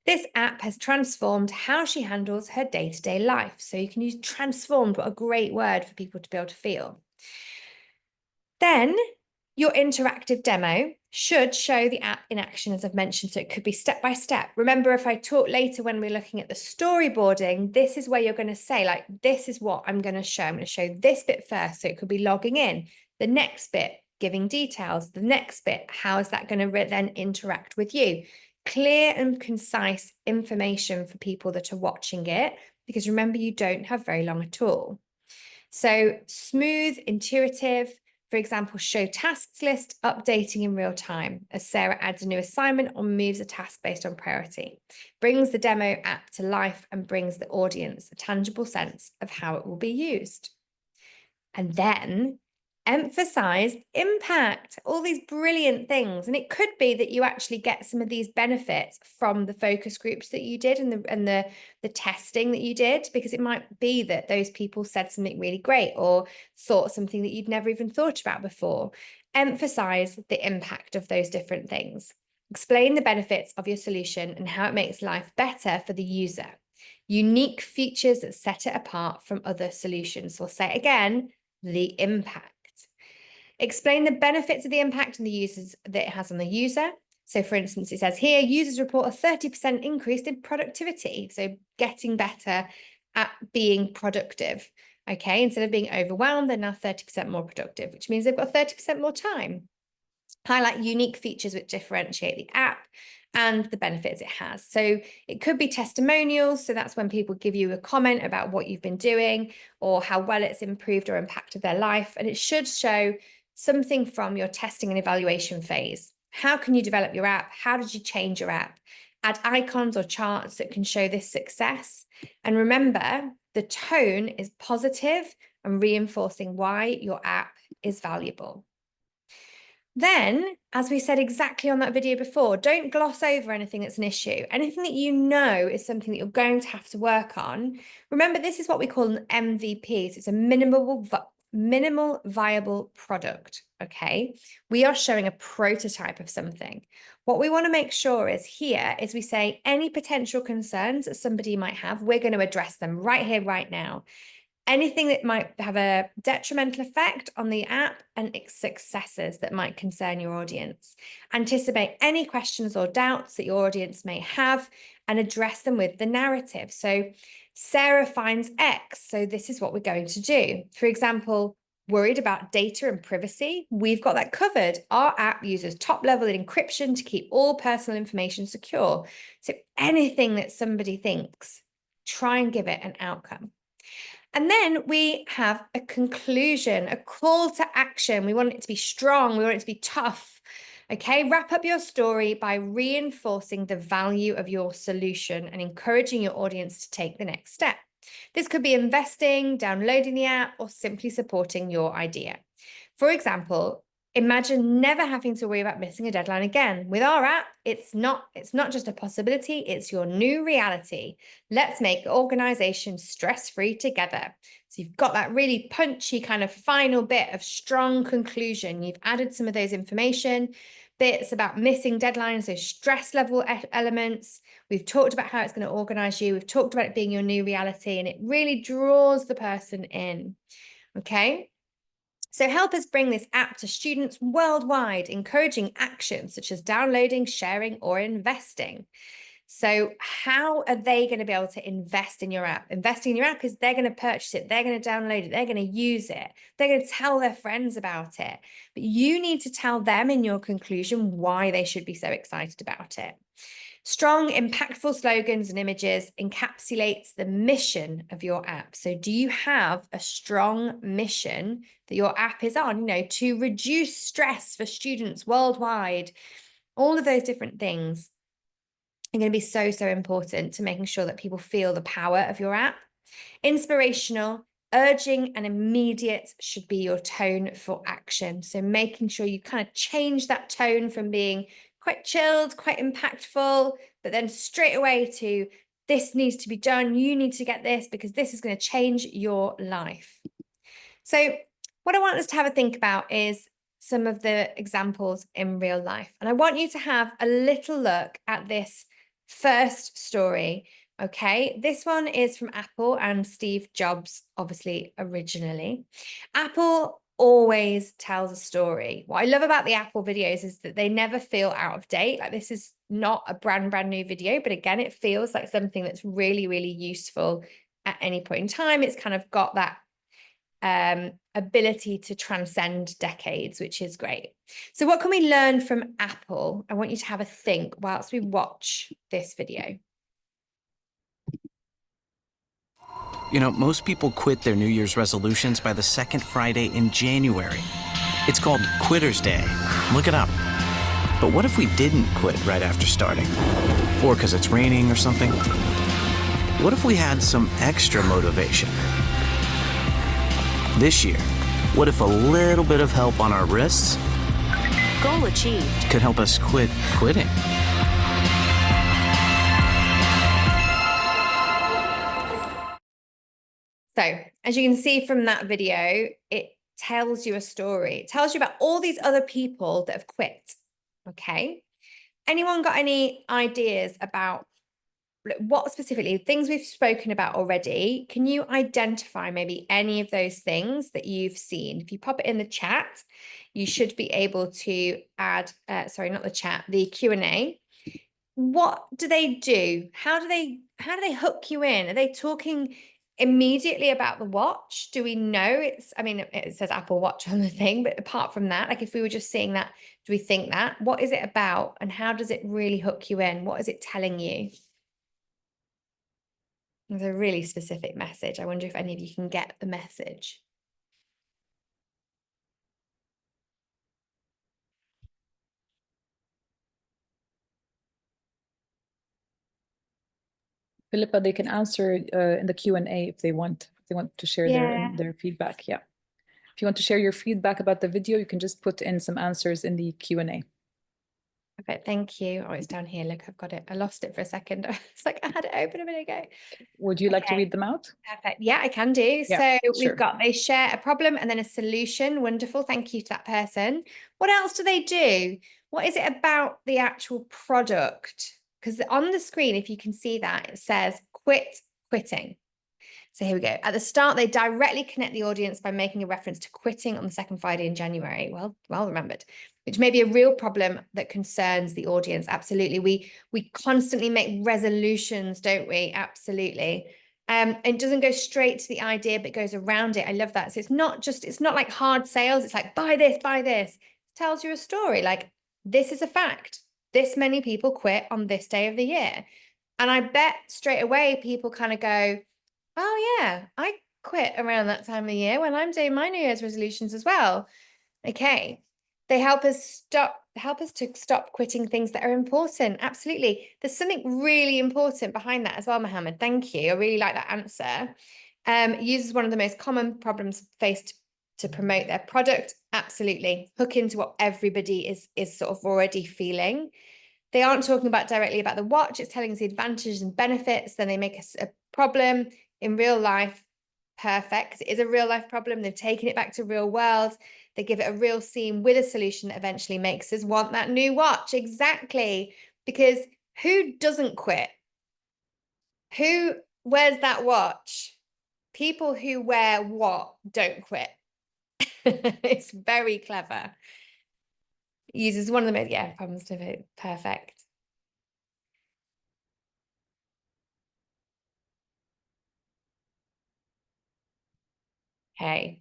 This app has transformed how she handles her day-to-day life. So you can use transformed, what a great word for people to be able to feel. Then your interactive demo should show the app in action, as I've mentioned, so it could be step by step. Remember, if I talk later when we're looking at the storyboarding, this is where you're going to say, like, this is what I'm going to show. I'm going to show this bit first, so it could be logging in. The next bit, giving details. The next bit, how is that going to then interact with you? Clear and concise information for people that are watching it, because remember, you don't have very long at all. So smooth, intuitive. For example, show tasks list updating in real time as Sarah adds a new assignment or moves a task based on priority. Brings the demo app to life and brings the audience a tangible sense of how it will be used. And then emphasize impact, all these brilliant things. And it could be that you actually get some of these benefits from the focus groups that you did and the testing that you did, because it might be that those people said something really great or thought something that you'd never even thought about before. Emphasize the impact of those different things. Explain the benefits of your solution and how it makes life better for the user. Unique features that set it apart from other solutions. We'll say it again, the impact. Explain the benefits of the impact and the uses that it has on the user. So for instance, it says here, users report a 30% increase in productivity. So getting better at being productive. Okay, instead of being overwhelmed, they're now 30% more productive, which means they've got 30% more time. Highlight unique features which differentiate the app and the benefits it has. So it could be testimonials. So that's when people give you a comment about what you've been doing or how well it's improved or impacted their life. And it should show something from your testing and evaluation phase. How can you develop your app? How did you change your app? Add icons or charts that can show this success. And remember, the tone is positive and reinforcing why your app is valuable. Then, as we said exactly on that video before, don't gloss over anything that's an issue. Anything that you know is something that you're going to have to work on. Remember, this is what we call an MVP. So it's a minimal viable product, okay? We are showing a prototype of something. What we want to make sure is here is we say any potential concerns that somebody might have, we're going to address them right here, right now. anything that might have a detrimental effect on the app, and its successes that might concern your audience. Anticipate any questions or doubts that your audience may have and address them with the narrative. So Sarah finds X, so this is what we're going to do. For example, worried about data and privacy? We've got that covered. Our app uses top-level encryption to keep all personal information secure. So anything that somebody thinks, try and give it an outcome. And then we have a conclusion, a call to action. We want it to be strong. We want it to be tough. Okay, wrap up your story by reinforcing the value of your solution and encouraging your audience to take the next step. This could be investing, downloading the app, or simply supporting your idea. For example, imagine never having to worry about missing a deadline again. With our app, it's not just a possibility, it's your new reality. Let's make organization stress-free together. So you've got that really punchy kind of final bit of strong conclusion. You've added some of those information bits about missing deadlines, so stress level elements. We've talked about how it's going to organize you. We've talked about it being your new reality, and it really draws the person in. Okay. So help us bring this app to students worldwide, encouraging actions such as downloading, sharing, or investing. So how are they going to be able to invest in your app? Investing in your app is they're going to purchase it, they're going to download it, they're going to use it, they're going to tell their friends about it. But you need to tell them in your conclusion why they should be so excited about it. Strong, impactful slogans and images encapsulates the mission of your app. So do you have a strong mission that your app is on, to reduce stress for students worldwide? All of those different things are going to be so, so important to making sure that people feel the power of your app. Inspirational, urging, and immediate should be your tone for action. So making sure you kind of change that tone from being quite chilled, quite impactful, but then straight away to this needs to be done. You need to get this because this is going to change your life. So what I want us to have a think about is some of the examples in real life. And I want you to have a little look at this first story. Okay, this one is from Apple and Steve Jobs, obviously, originally. Apple always tells a story. What I love about the Apple videos is that they never feel out of date. Like, this is not a brand new video, but again, it feels like something that's really, really useful at any point in time. It's kind of got that ability to transcend decades, which is great. So what can we learn from Apple? I want you to have a think whilst we watch this video. Most people quit their New Year's resolutions by the second Friday in January. It's called Quitter's Day. Look it up. But what if we didn't quit right after starting? Or because it's raining or something? What if we had some extra motivation? This year, what if a little bit of help on our wrists Goal achieved could help us quit quitting? So, as you can see from that video, it tells you a story. It tells you about all these other people that have quit. Okay. Anyone got any ideas about what specifically things we've spoken about already? Can you identify maybe any of those things that you've seen? If you pop it in the chat, you should be able to add, sorry, not the chat, the Q&A. What do they do? How do they hook you in? Are they talking immediately about the watch? Do we know it says Apple Watch on the thing, but apart from that, like if we were just seeing that, do we think that? What is it about and how does it really hook you in? What is it telling you? It's a really specific message. I wonder if any of you can get the message. Philippa, they can answer in the Q&A if they want to share their feedback. Yeah. If you want to share your feedback about the video, you can just put in some answers in the Q&A. Perfect, thank you. Oh, it's down here. Look, I've got it. I lost it for a second. It's like I had it open a minute ago. Would you like to read them out? Perfect. Yeah, I can do. Yeah, so sure. We've got, they share a problem and then a solution. Wonderful. Thank you to that person. What else do they do? What is it about the actual product? Because on the screen, if you can see that, it says quitting. So here we go. At the start, they directly connect the audience by making a reference to quitting on the second Friday in January. Well remembered, which may be a real problem that concerns the audience. Absolutely. We constantly make resolutions, don't we? Absolutely. It doesn't go straight to the idea, but goes around it. I love that. So it's not like hard sales. It's like, buy this, buy this. It tells you a story. Like, this is a fact. This many people quit on this day of the year. And I bet straight away people kind of go, oh yeah, I quit around that time of the year when I'm doing my New Year's resolutions as well. Okay. They help us to stop quitting things that are important. Absolutely. There's something really important behind that as well, Mohammed. Thank you. I really like that answer. Users one of the most common problems faced to promote their product. Absolutely. Hook into what everybody is sort of already feeling. They aren't talking about directly about the watch. It's telling us the advantages and benefits. Then they make a problem in real life. Perfect. It is a real life problem. They've taken it back to real world. They give it a real scene with a solution that eventually makes us want that new watch. Exactly. Because who doesn't quit? Who wears that watch? People who wear what don't quit. It's very clever. Uses one of the most, yeah, problems to it. Perfect. Okay.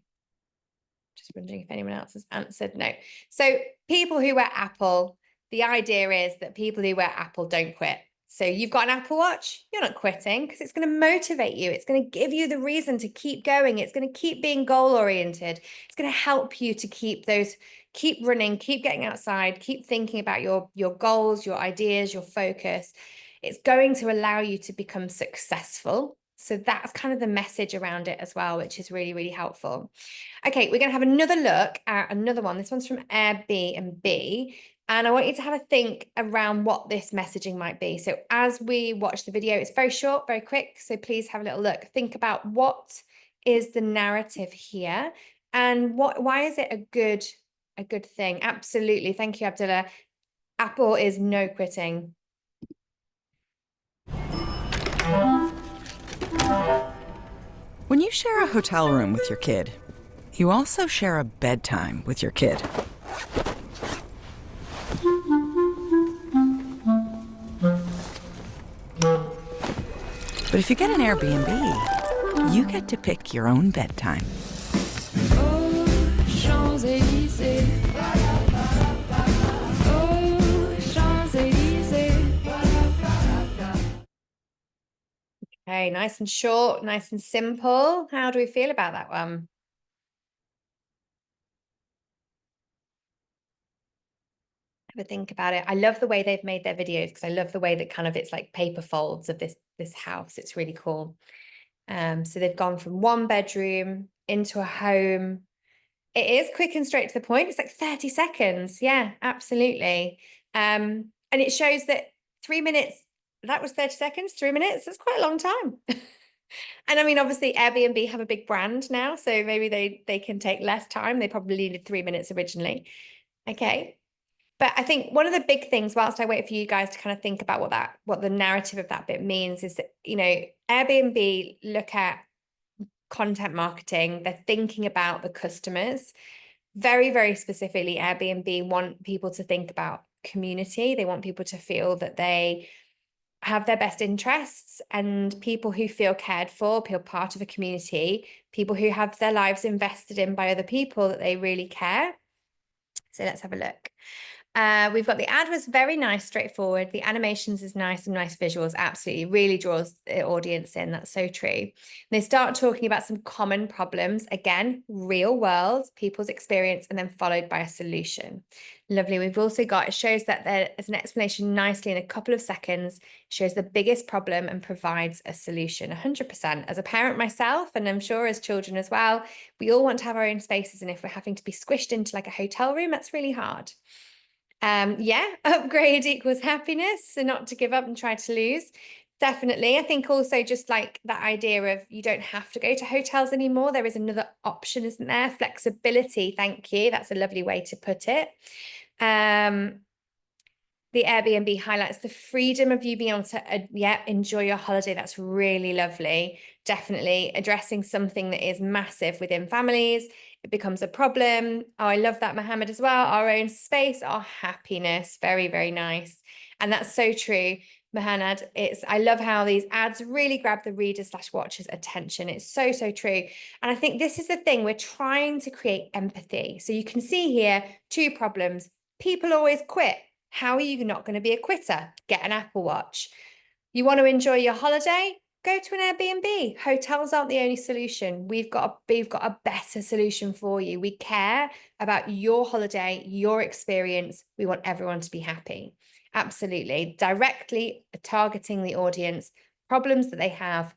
Just wondering if anyone else has answered. No. So people who wear Apple, the idea is that people who wear Apple don't quit. So you've got an Apple Watch, you're not quitting because it's going to motivate you. It's going to give you the reason to keep going. It's going to keep being goal oriented. It's going to help you to keep running, keep getting outside, keep thinking about your goals, your ideas, your focus. It's going to allow you to become successful. So that's kind of the message around it as well, which is really, really helpful. Okay, we're going to have another look at another one. This one's from Airbnb. And I want you to have a think around what this messaging might be. So as we watch the video, it's very short, very quick. So please have a little look. Think about what is the narrative here and why is it a good thing? Absolutely. Thank you, Abdullah. Apple is no quitting. When you share a hotel room with your kid, you also share a bedtime with your kid. But if you get an Airbnb, you get to pick your own bedtime. Okay, nice and short, nice and simple. How do we feel about that one? Have a think about it. I love the way they've made their videos because I love the way that kind of it's like paper folds of this house. It's really cool. So they've gone from one bedroom into a home. It is quick and straight to the point. It's like 30 seconds. Yeah, absolutely. And it shows that 3 minutes, that was 30 seconds, 3 minutes. That's quite a long time. And I mean, obviously Airbnb have a big brand now, so maybe they can take less time. They probably needed 3 minutes originally. Okay. But I think one of the big things, whilst I wait for you guys to kind of think about what the narrative of that bit means, is that, you know, Airbnb look at content marketing. They're thinking about the customers. Very, very specifically, Airbnb want people to think about community. They want people to feel that they have their best interests and people who feel cared for, feel part of a community, people who have their lives invested in by other people that they really care. So let's have a look. We've got the ad was very nice, straightforward. The animations is nice and nice visuals. Absolutely, really draws the audience in. That's so true. And they start talking about some common problems. Again, real world, people's experience, and then followed by a solution. Lovely. We've also got, it shows that there is an explanation nicely in a couple of seconds, shows the biggest problem and provides a solution. 100%. As a parent myself, and I'm sure as children as well, we all want to have our own spaces. And if we're having to be squished into like a hotel room, that's really hard. Yeah, upgrade equals happiness, so not to give up and try to lose. Definitely. I think also just like that idea of you don't have to go to hotels anymore. There is another option, isn't there? Flexibility. Thank you. That's a lovely way to put it. The the Airbnb highlights the freedom of you being able to, enjoy your holiday. That's really lovely. Definitely addressing something that is massive within families. It becomes a problem. Oh, I love that, Mohammed, as well. Our own space, our happiness. Very, very nice. And that's so true, Mohanad. I love how these ads really grab the reader/watcher's attention. It's so, so true. And I think this is the thing, we're trying to create empathy. So you can see here 2 problems. People always quit. How are you not going to be a quitter? Get an Apple Watch. You want to enjoy your holiday? Go to an Airbnb. Hotels aren't the only solution. We've got a better solution for you. We care about your holiday, your experience. We want everyone to be happy. Absolutely. Directly targeting the audience, problems that they have,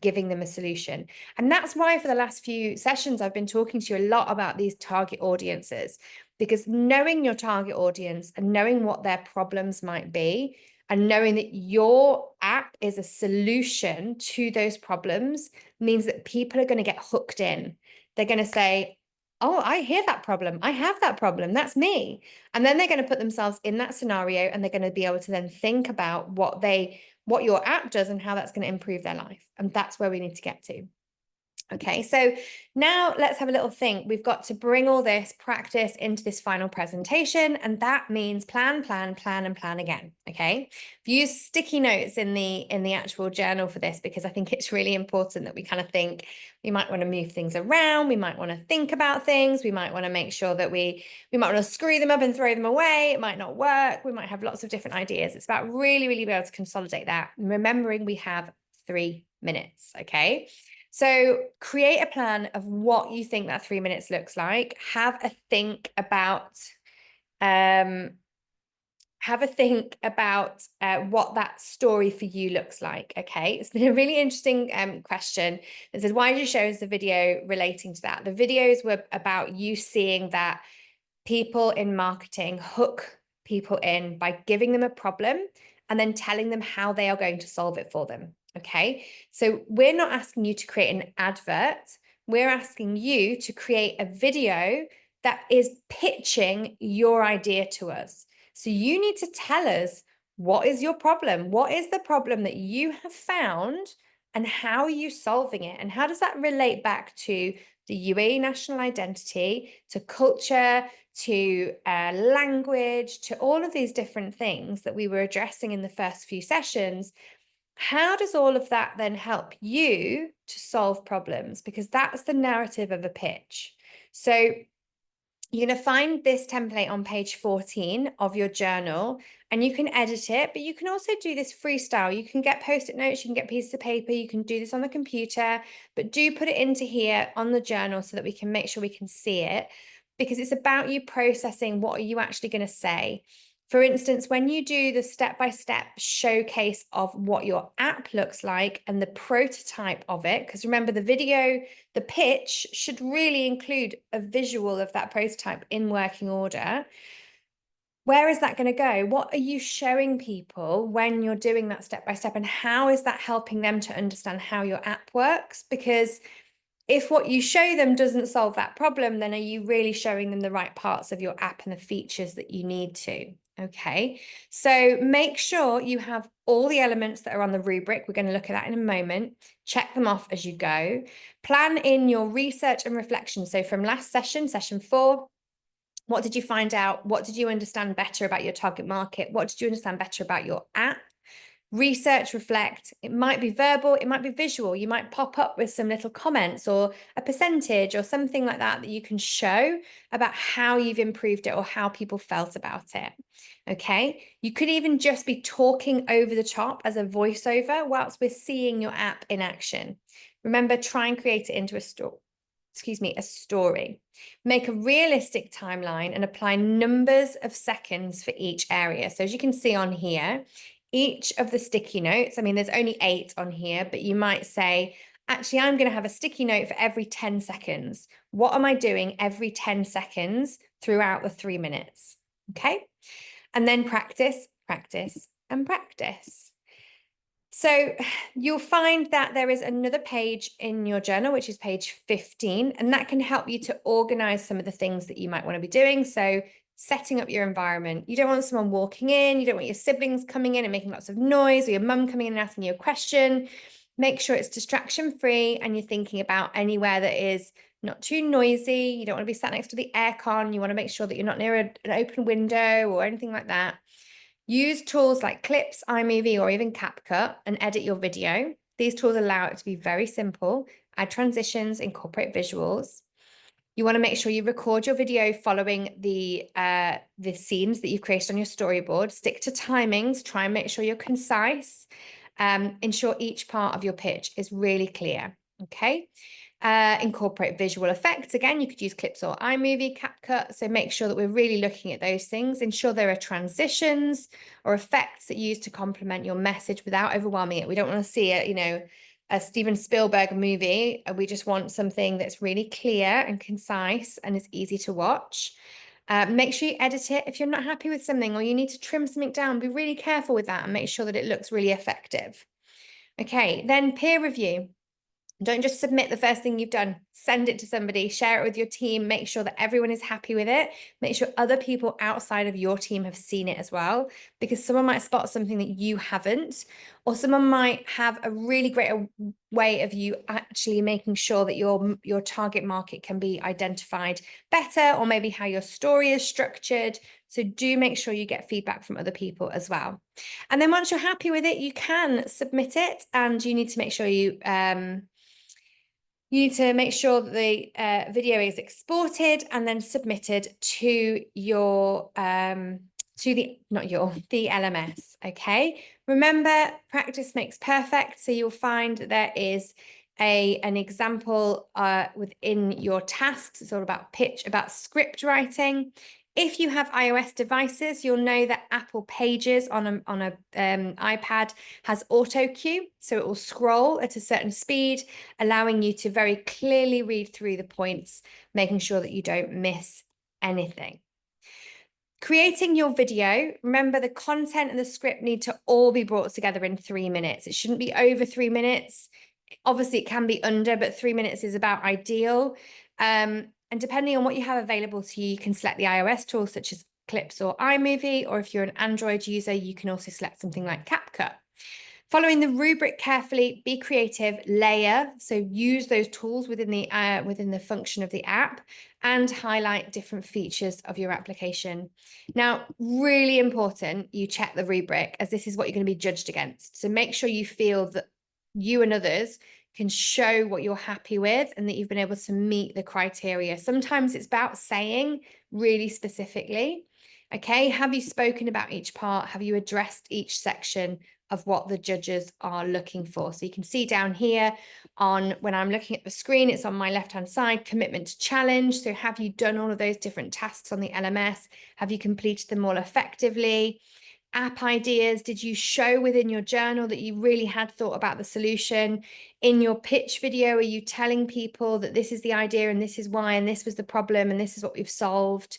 giving them a solution. And that's why for the last few sessions, I've been talking to you a lot about these target audiences, because knowing your target audience and knowing what their problems might be, and knowing that your app is a solution to those problems means that people are going to get hooked in. They're going to say, oh, I hear that problem. I have that problem. That's me. And then they're going to put themselves in that scenario, and they're going to be able to then think about what your app does and how that's going to improve their life. And that's where we need to get to. Okay, so now let's have a little think. We've got to bring all this practice into this final presentation, and that means plan, plan, plan, and plan again. Okay, use sticky notes in the actual journal for this, because I think it's really important that we kind of think. We might want to move things around. We might want to think about things. We might want to make sure that we might want to screw them up and throw them away. It might not work. We might have lots of different ideas. It's about really, really being able to consolidate that. And remembering we have 3 minutes. Okay. So create a plan of what you think that 3 minutes looks like. Have a think about what that story for you looks like. Okay, it's been a really interesting question. It says, why did you show us the video relating to that? The videos were about you seeing that people in marketing hook people in by giving them a problem and then telling them how they are going to solve it for them. Okay, so we're not asking you to create an advert. We're asking you to create a video that is pitching your idea to us. So you need to tell us, what is your problem? What is the problem that you have found, and how are you solving it? And how does that relate back to the UAE national identity, to culture, to language, to all of these different things that we were addressing in the first few sessions? How does all of that then help you to solve problems? Because that's the narrative of a pitch. So you're going to find this template on page 14 of your journal, and you can edit it, but you can also do this freestyle. You can get post-it notes, you can get pieces of paper, you can do this on the computer, but do put it into here on the journal so that we can make sure we can see it, because it's about you processing what are you actually going to say. For instance, when you do the step-by-step showcase of what your app looks like and the prototype of it, because remember the video, the pitch should really include a visual of that prototype in working order. Where is that going to go? What are you showing people when you're doing that step-by-step, and how is that helping them to understand how your app works? Because if what you show them doesn't solve that problem, then are you really showing them the right parts of your app and the features that you need to? Okay, so make sure you have all the elements that are on the rubric. We're going to look at that in a moment. Check them off as you go. Plan in your research and reflection. So from last session, session 4, what did you find out? What did you understand better about your target market? What did you understand better about your app? Research, reflect. It might be verbal, it might be visual. You might pop up with some little comments or a percentage or something like that that you can show about how you've improved it or how people felt about it. Okay, you could even just be talking over the top as a voiceover whilst we're seeing your app in action. Remember, try and create it into a story. Make a realistic timeline and apply numbers of seconds for each area. So as you can see on here, each of the sticky notes, I mean, there's only 8 on here, but you might say, actually, I'm going to have a sticky note for every 10 seconds. What am I doing every 10 seconds throughout the 3 minutes? Okay. And then practice, practice, and practice. So you'll find that there is another page in your journal, which is page 15, and that can help you to organize some of the things that you might want to be doing. So setting up your environment. You don't want someone walking in, you don't want your siblings coming in and making lots of noise, or your mum coming in and asking you a question. Make sure it's distraction free and you're thinking about anywhere that is not too noisy. You don't want to be sat next to the aircon. You want to make sure that you're not near an open window or anything like that. Use tools like Clips, iMovie, or even CapCut and edit your video. These tools allow it to be very simple, add transitions, incorporate visuals. You want to make sure you record your video following the scenes that you've created on your storyboard. Stick to timings, try and make sure you're concise. Ensure each part of your pitch is really clear, okay? Incorporate visual effects. Again, you could use Clips or iMovie, CapCut. So make sure that we're really looking at those things. Ensure there are transitions or effects that you use to complement your message without overwhelming it. We don't want to see it, you know, a Steven Spielberg movie. We just want something that's really clear and concise and is easy to watch. Make sure you edit it. If you're not happy with something or you need to trim something down, be really careful with that and make sure that it looks really effective. Okay, then peer review. Don't just submit the first thing you've done. Send it to somebody, share it with your team, make sure that everyone is happy with it. Make sure other people outside of your team have seen it as well, because someone might spot something that you haven't, or someone might have a really great way of you actually making sure that your target market can be identified better, or maybe how your story is structured. So do make sure you get feedback from other people as well. And then once you're happy with it, you can submit it, and you need to make sure you need to make sure that the video is exported and then submitted to your the LMS. Okay. Remember, practice makes perfect. So you'll find there is an example within your tasks. It's all about about script writing. If you have iOS devices, you'll know that Apple Pages on a iPad has auto cue. So it will scroll at a certain speed, allowing you to very clearly read through the points, making sure that you don't miss anything. Creating your video, remember the content and the script need to all be brought together in 3 minutes. It shouldn't be over 3 minutes. Obviously, it can be under, but 3 minutes is about ideal. And depending on what you have available to you, you can select the iOS tools such as Clips or iMovie, or if you're an Android user, you can also select something like CapCut. Following the rubric carefully, be creative, layer, so use those tools within the function of the app, and highlight different features of your application. Now, really important, you check the rubric, as this is what you're going to be judged against. So make sure you feel that you and others can show what you're happy with and that you've been able to meet the criteria. Sometimes it's about saying really specifically, okay, have you spoken about each part? Have you addressed each section of what the judges are looking for? So you can see down here when I'm looking at the screen, it's on my left-hand side, commitment to challenge. So have you done all of those different tasks on the LMS? Have you completed them all effectively? App ideas, did you show within your journal that you really had thought about the solution? In your pitch video, are you telling people that this is the idea and this is why, and this was the problem and this is what we've solved?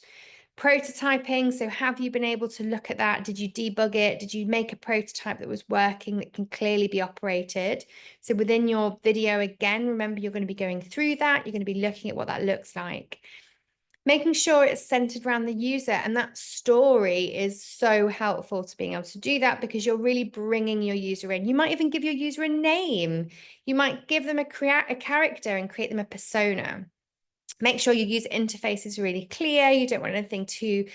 Prototyping, so have you been able to look at that? Did you debug it? Did you make a prototype that was working, that can clearly be operated? So within your video, again, remember you're going to be going through that. You're going to be looking at what that looks like. Making sure it's centered around the user, and that story is so helpful to being able to do that, because you're really bringing your user in. You might even give your user a name. You might give them a character and create them a persona. Make sure your user interface is really clear. You don't want anything too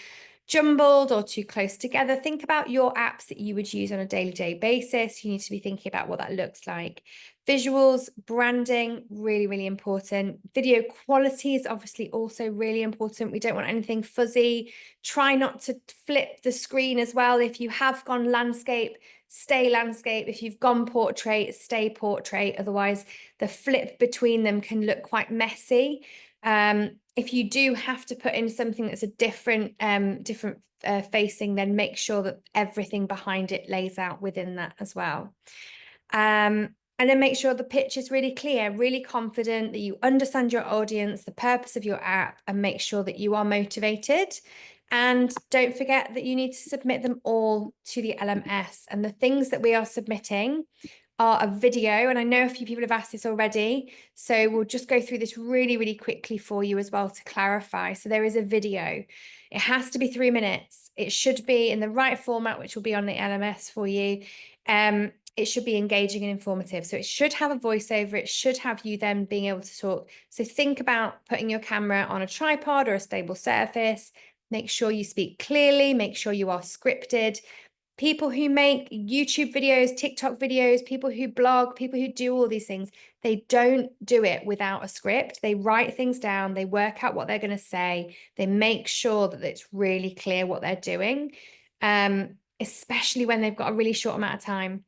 jumbled or too close together. Think about your apps that you would use on a day-to-day basis. You need to be thinking about what that looks like. Visuals, branding, really, really important. Video quality is obviously also really important. We don't want anything fuzzy. Try not to flip the screen as well. If you have gone landscape, stay landscape. If you've gone portrait, stay portrait. Otherwise, the flip between them can look quite messy. If you do have to put in something that's a different facing, then make sure that everything behind it lays out within that as well. And then make sure the pitch is really clear, really confident, that you understand your audience, the purpose of your app, and make sure that you are motivated. And don't forget that you need to submit them all to the LMS. And the things that we are submitting are a video, and I know a few people have asked this already, so we'll just go through this really, really quickly for you as well to clarify. So there is a video. It has to be 3 minutes. It should be in the right format, which will be on the LMS for you. It should be engaging and informative. So it should have a voiceover. It should have you then being able to talk. So think about putting your camera on a tripod or a stable surface. Make sure you speak clearly. Make sure you are scripted. People who make YouTube videos, TikTok videos, people who blog, people who do all these things, they don't do it without a script. They write things down, they work out what they're going to say, they make sure that it's really clear what they're doing, especially when they've got a really short amount of time.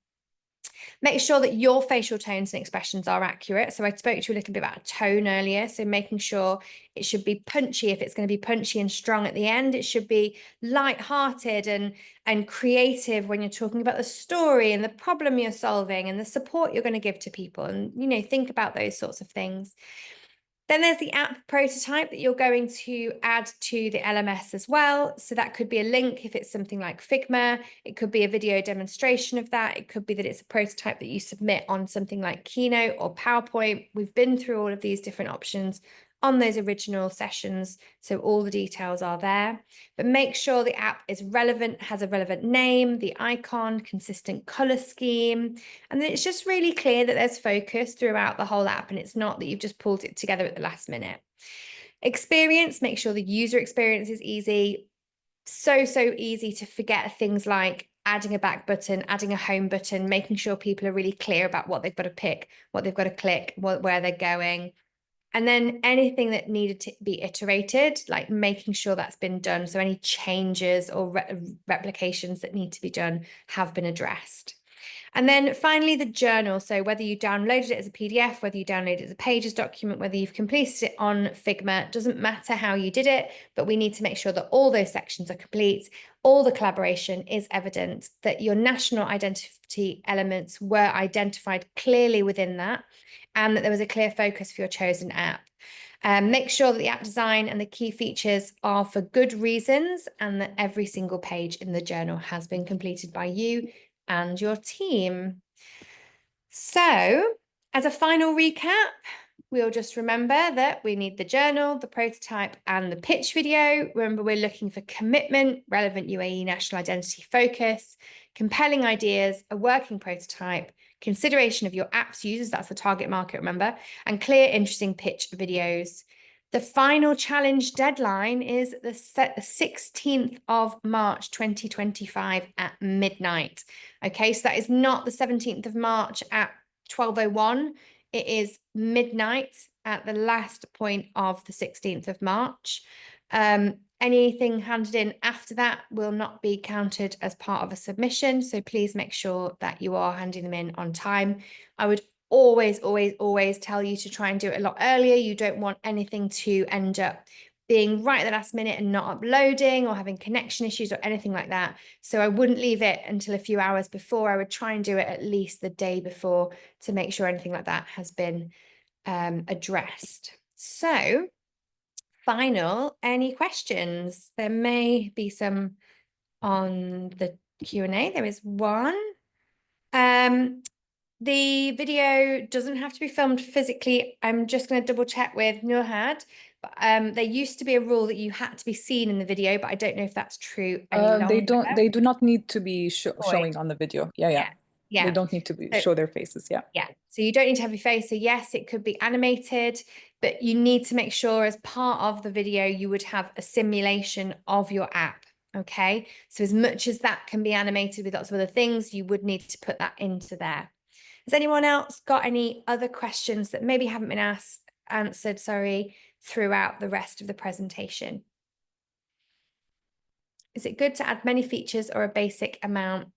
Make sure that your facial tones and expressions are accurate. So I spoke to you a little bit about tone earlier. So making sure it should be punchy. If it's going to be punchy and strong at the end, it should be light-hearted and creative when you're talking about the story and the problem you're solving and the support you're going to give to people. And, you know, think about those sorts of things. Then there's the app prototype that you're going to add to the LMS as well. So that could be a link if it's something like Figma. It could be a video demonstration of that. It could be that it's a prototype that you submit on something like Keynote or PowerPoint. We've been through all of these different options on those original sessions, so all the details are there. But make sure the app is relevant, has a relevant name, the icon, consistent color scheme, and then it's just really clear that there's focus throughout the whole app and it's not that you've just pulled it together at the last minute. Experience, make sure the user experience is easy. So easy to forget things like adding a back button, adding a home button, making sure people are really clear about what they've got to pick, what they've got to click, where they're going. And then anything that needed to be iterated, like making sure that's been done. So any changes or replications that need to be done have been addressed. And then finally, the journal. So whether you downloaded it as a PDF, whether you downloaded it as a Pages document, whether you've completed it on Figma, doesn't matter how you did it, but we need to make sure that all those sections are complete, all the collaboration is evident, that your national identity elements were identified clearly within that, and that there was a clear focus for your chosen app. Make sure that the app design and the key features are for good reasons, and that every single page in the journal has been completed by you and your team. So, as a final recap, we'll just remember that we need the journal, the prototype, and the pitch video. Remember, we're looking for commitment, relevant UAE national identity focus, compelling ideas, a working prototype, consideration of your app's users, that's the target market, remember, and clear, interesting pitch videos. The final challenge deadline is the 16th of March, 2025 at midnight. Okay, so that is not the 17th of March at 12:01. It is midnight at the last point of the 16th of March. Anything handed in after that will not be counted as part of a submission. So please make sure that you are handing them in on time. I would always tell you to try and do it a lot earlier. You don't want anything to end up being right at the last minute and not uploading or having connection issues or anything like that. So I wouldn't leave it until a few hours before. I would try and do it at least the day before to make sure anything like that has been addressed. So final, any questions? There may be some on the Q&A. There is one. The video doesn't have to be filmed physically. I'm just going to double check with Nurhad. But, there used to be a rule that you had to be seen in the video, but I don't know if that's true any longer. They do not need to be showing on the video. Yeah. They don't need to show their faces. Yeah. So you don't need to have your face. So yes, it could be animated, but you need to make sure as part of the video, you would have a simulation of your app. Okay. So as much as that can be animated with lots of other things, you would need to put that into there. Has anyone else got any other questions that maybe haven't been answered, throughout the rest of the presentation? Is it good to add many features or a basic amount?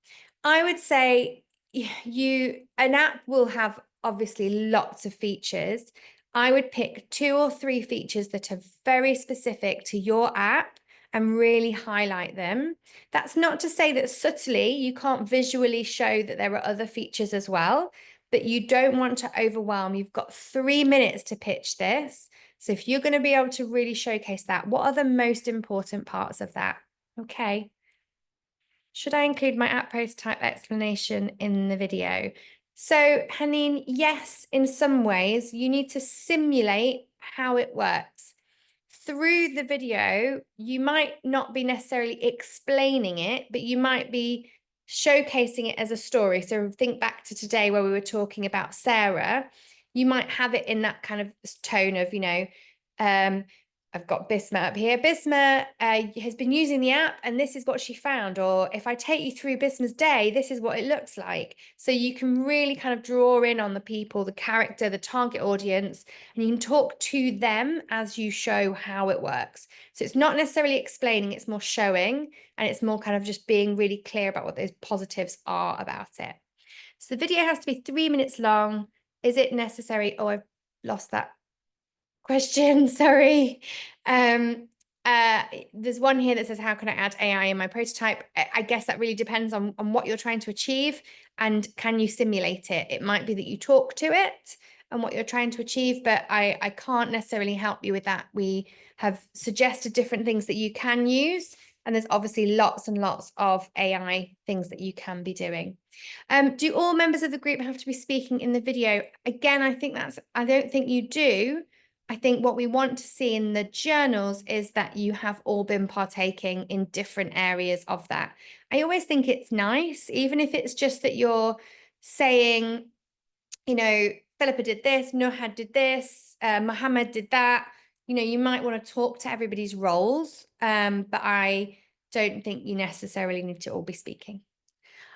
I would say an app will have obviously lots of features. I would pick 2 or 3 features that are very specific to your app and really highlight them. That's not to say that subtly you can't visually show that there are other features as well, but you don't want to overwhelm. You've got 3 minutes to pitch this. So if you're going to be able to really showcase that, what are the most important parts of that? Okay. Should I include my app prototype explanation in the video? So, Haneen, yes, in some ways, you need to simulate how it works. Through the video, you might not be necessarily explaining it, but you might be showcasing it as a story. So think back to today where we were talking about Sarah. You might have it in that kind of tone of, I've got Bisma up here. Bisma has been using the app and this is what she found. Or if I take you through Bisma's day, this is what it looks like. So you can really kind of draw in on the people, the character, the target audience, and you can talk to them as you show how it works. So it's not necessarily explaining, it's more showing, and it's more kind of just being really clear about what those positives are about it. So the video has to be 3 minutes long. Is it necessary? Oh, I've lost that question, sorry. There's one here that says, how can I add AI in my prototype? I guess that really depends on what you're trying to achieve and can you simulate it? It might be that you talk to it and what you're trying to achieve, but I can't necessarily help you with that. We have suggested different things that you can use, and there's obviously lots and lots of AI things that you can be doing. Do all members of the group have to be speaking in the video? Again, I don't think you do. I think what we want to see in the journals is that you have all been partaking in different areas of that. I always think it's nice, even if it's just that you're saying, Philippa did this, Nuhad did this, Mohammed did that. You might want to talk to everybody's roles, but I don't think you necessarily need to all be speaking.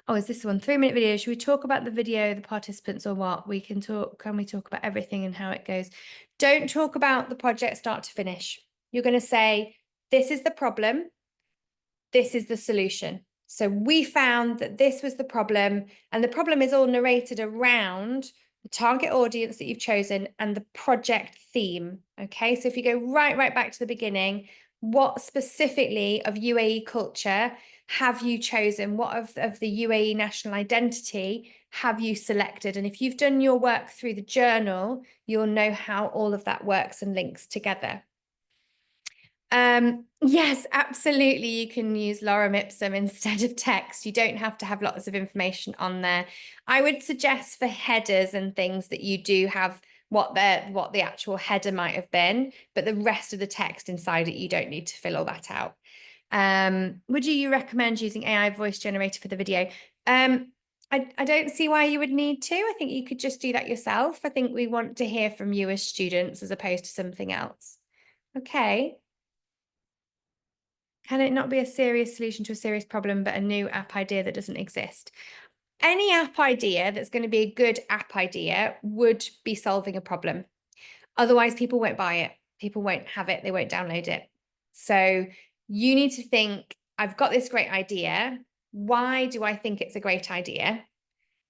Oh, is this one 3-minute video? Should we talk about the video, the participants, or what? Can we talk about everything and how it goes? Don't talk about the project start to finish. You're going to say, this is the problem. This is the solution. So we found that this was the problem, and the problem is all narrated around the target audience that you've chosen and the project theme. Okay, so if you go right back to the beginning, what specifically of UAE culture have you chosen? What of the UAE national identity have you selected? And if you've done your work through the journal, you'll know how all of that works and links together. Yes, absolutely. You can use lorem ipsum instead of text. You don't have to have lots of information on there. I would suggest for headers and things that you do have what the actual header might have been, but the rest of the text inside it, you don't need to fill all that out. Would you recommend using AI voice generator for the video? I don't see why you would need to. I think you could just do that yourself. I think we want to hear from you as students as opposed to something else. Okay. Can it not be a serious solution to a serious problem, but a new app idea that doesn't exist? Any app idea that's going to be a good app idea would be solving a problem. Otherwise, people won't buy it. People won't have it. They won't download it. So you need to think, I've got this great idea. Why do I think it's a great idea?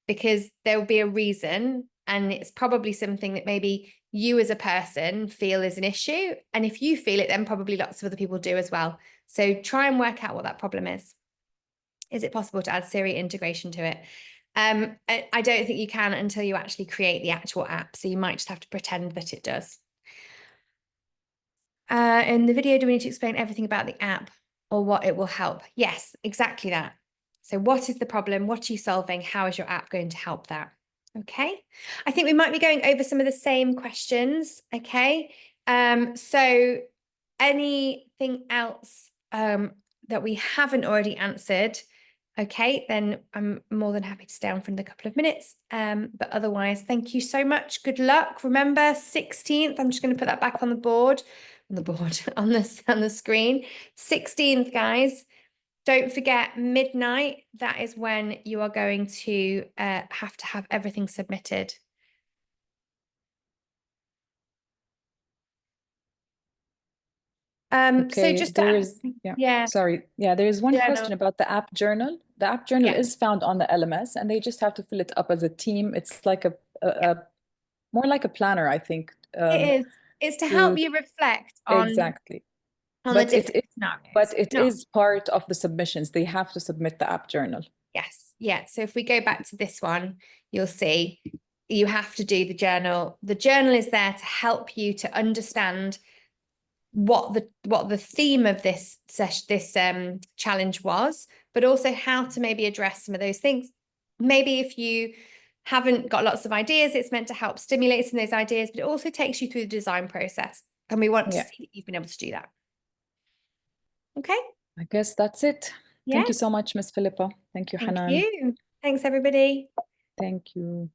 Because there will be a reason, and it's probably something that maybe you as a person feel is an issue. And if you feel it, then probably lots of other people do as well. So try and work out what that problem is. Is it possible to add Siri integration to it? I don't think you can until you actually create the actual app. So you might just have to pretend that it does. In the video, do we need to explain everything about the app or what it will help? Yes, exactly that. So what is the problem? What are you solving? How is your app going to help that? Okay. I think we might be going over some of the same questions. Okay. So anything else that we haven't already answered, okay, then I'm more than happy to stay on for another couple of minutes. But otherwise, thank you so much. Good luck. Remember, 16th, I'm just going to put that back on the board, on the screen. 16th, guys. Don't forget, midnight, that is when you are going to have everything submitted. Okay, so just there is, sorry. Yeah, there is one Journal. question about the app journal. The app journal Yeah. is found on the LMS, and they just have to fill it up as a team. It's like more like a planner, I think. It is. It's to help you reflect on Exactly. the But different scenarios. But it No. is part of the submissions. They have to submit the app journal. Yes. Yeah. So if we go back to this one, you'll see you have to do the journal. The journal is there to help you to understand what the theme of this challenge was, but also how to maybe address some of those things. Maybe if you haven't got lots of ideas, it's meant to help stimulate some of those ideas, but it also takes you through the design process. And we want to Yeah. see that you've been able to do that. Okay. I guess that's it. Yeah. Thank you so much, Miss Philippa. Thank you, Thank Hanan. you. Thanks, everybody. Thank you.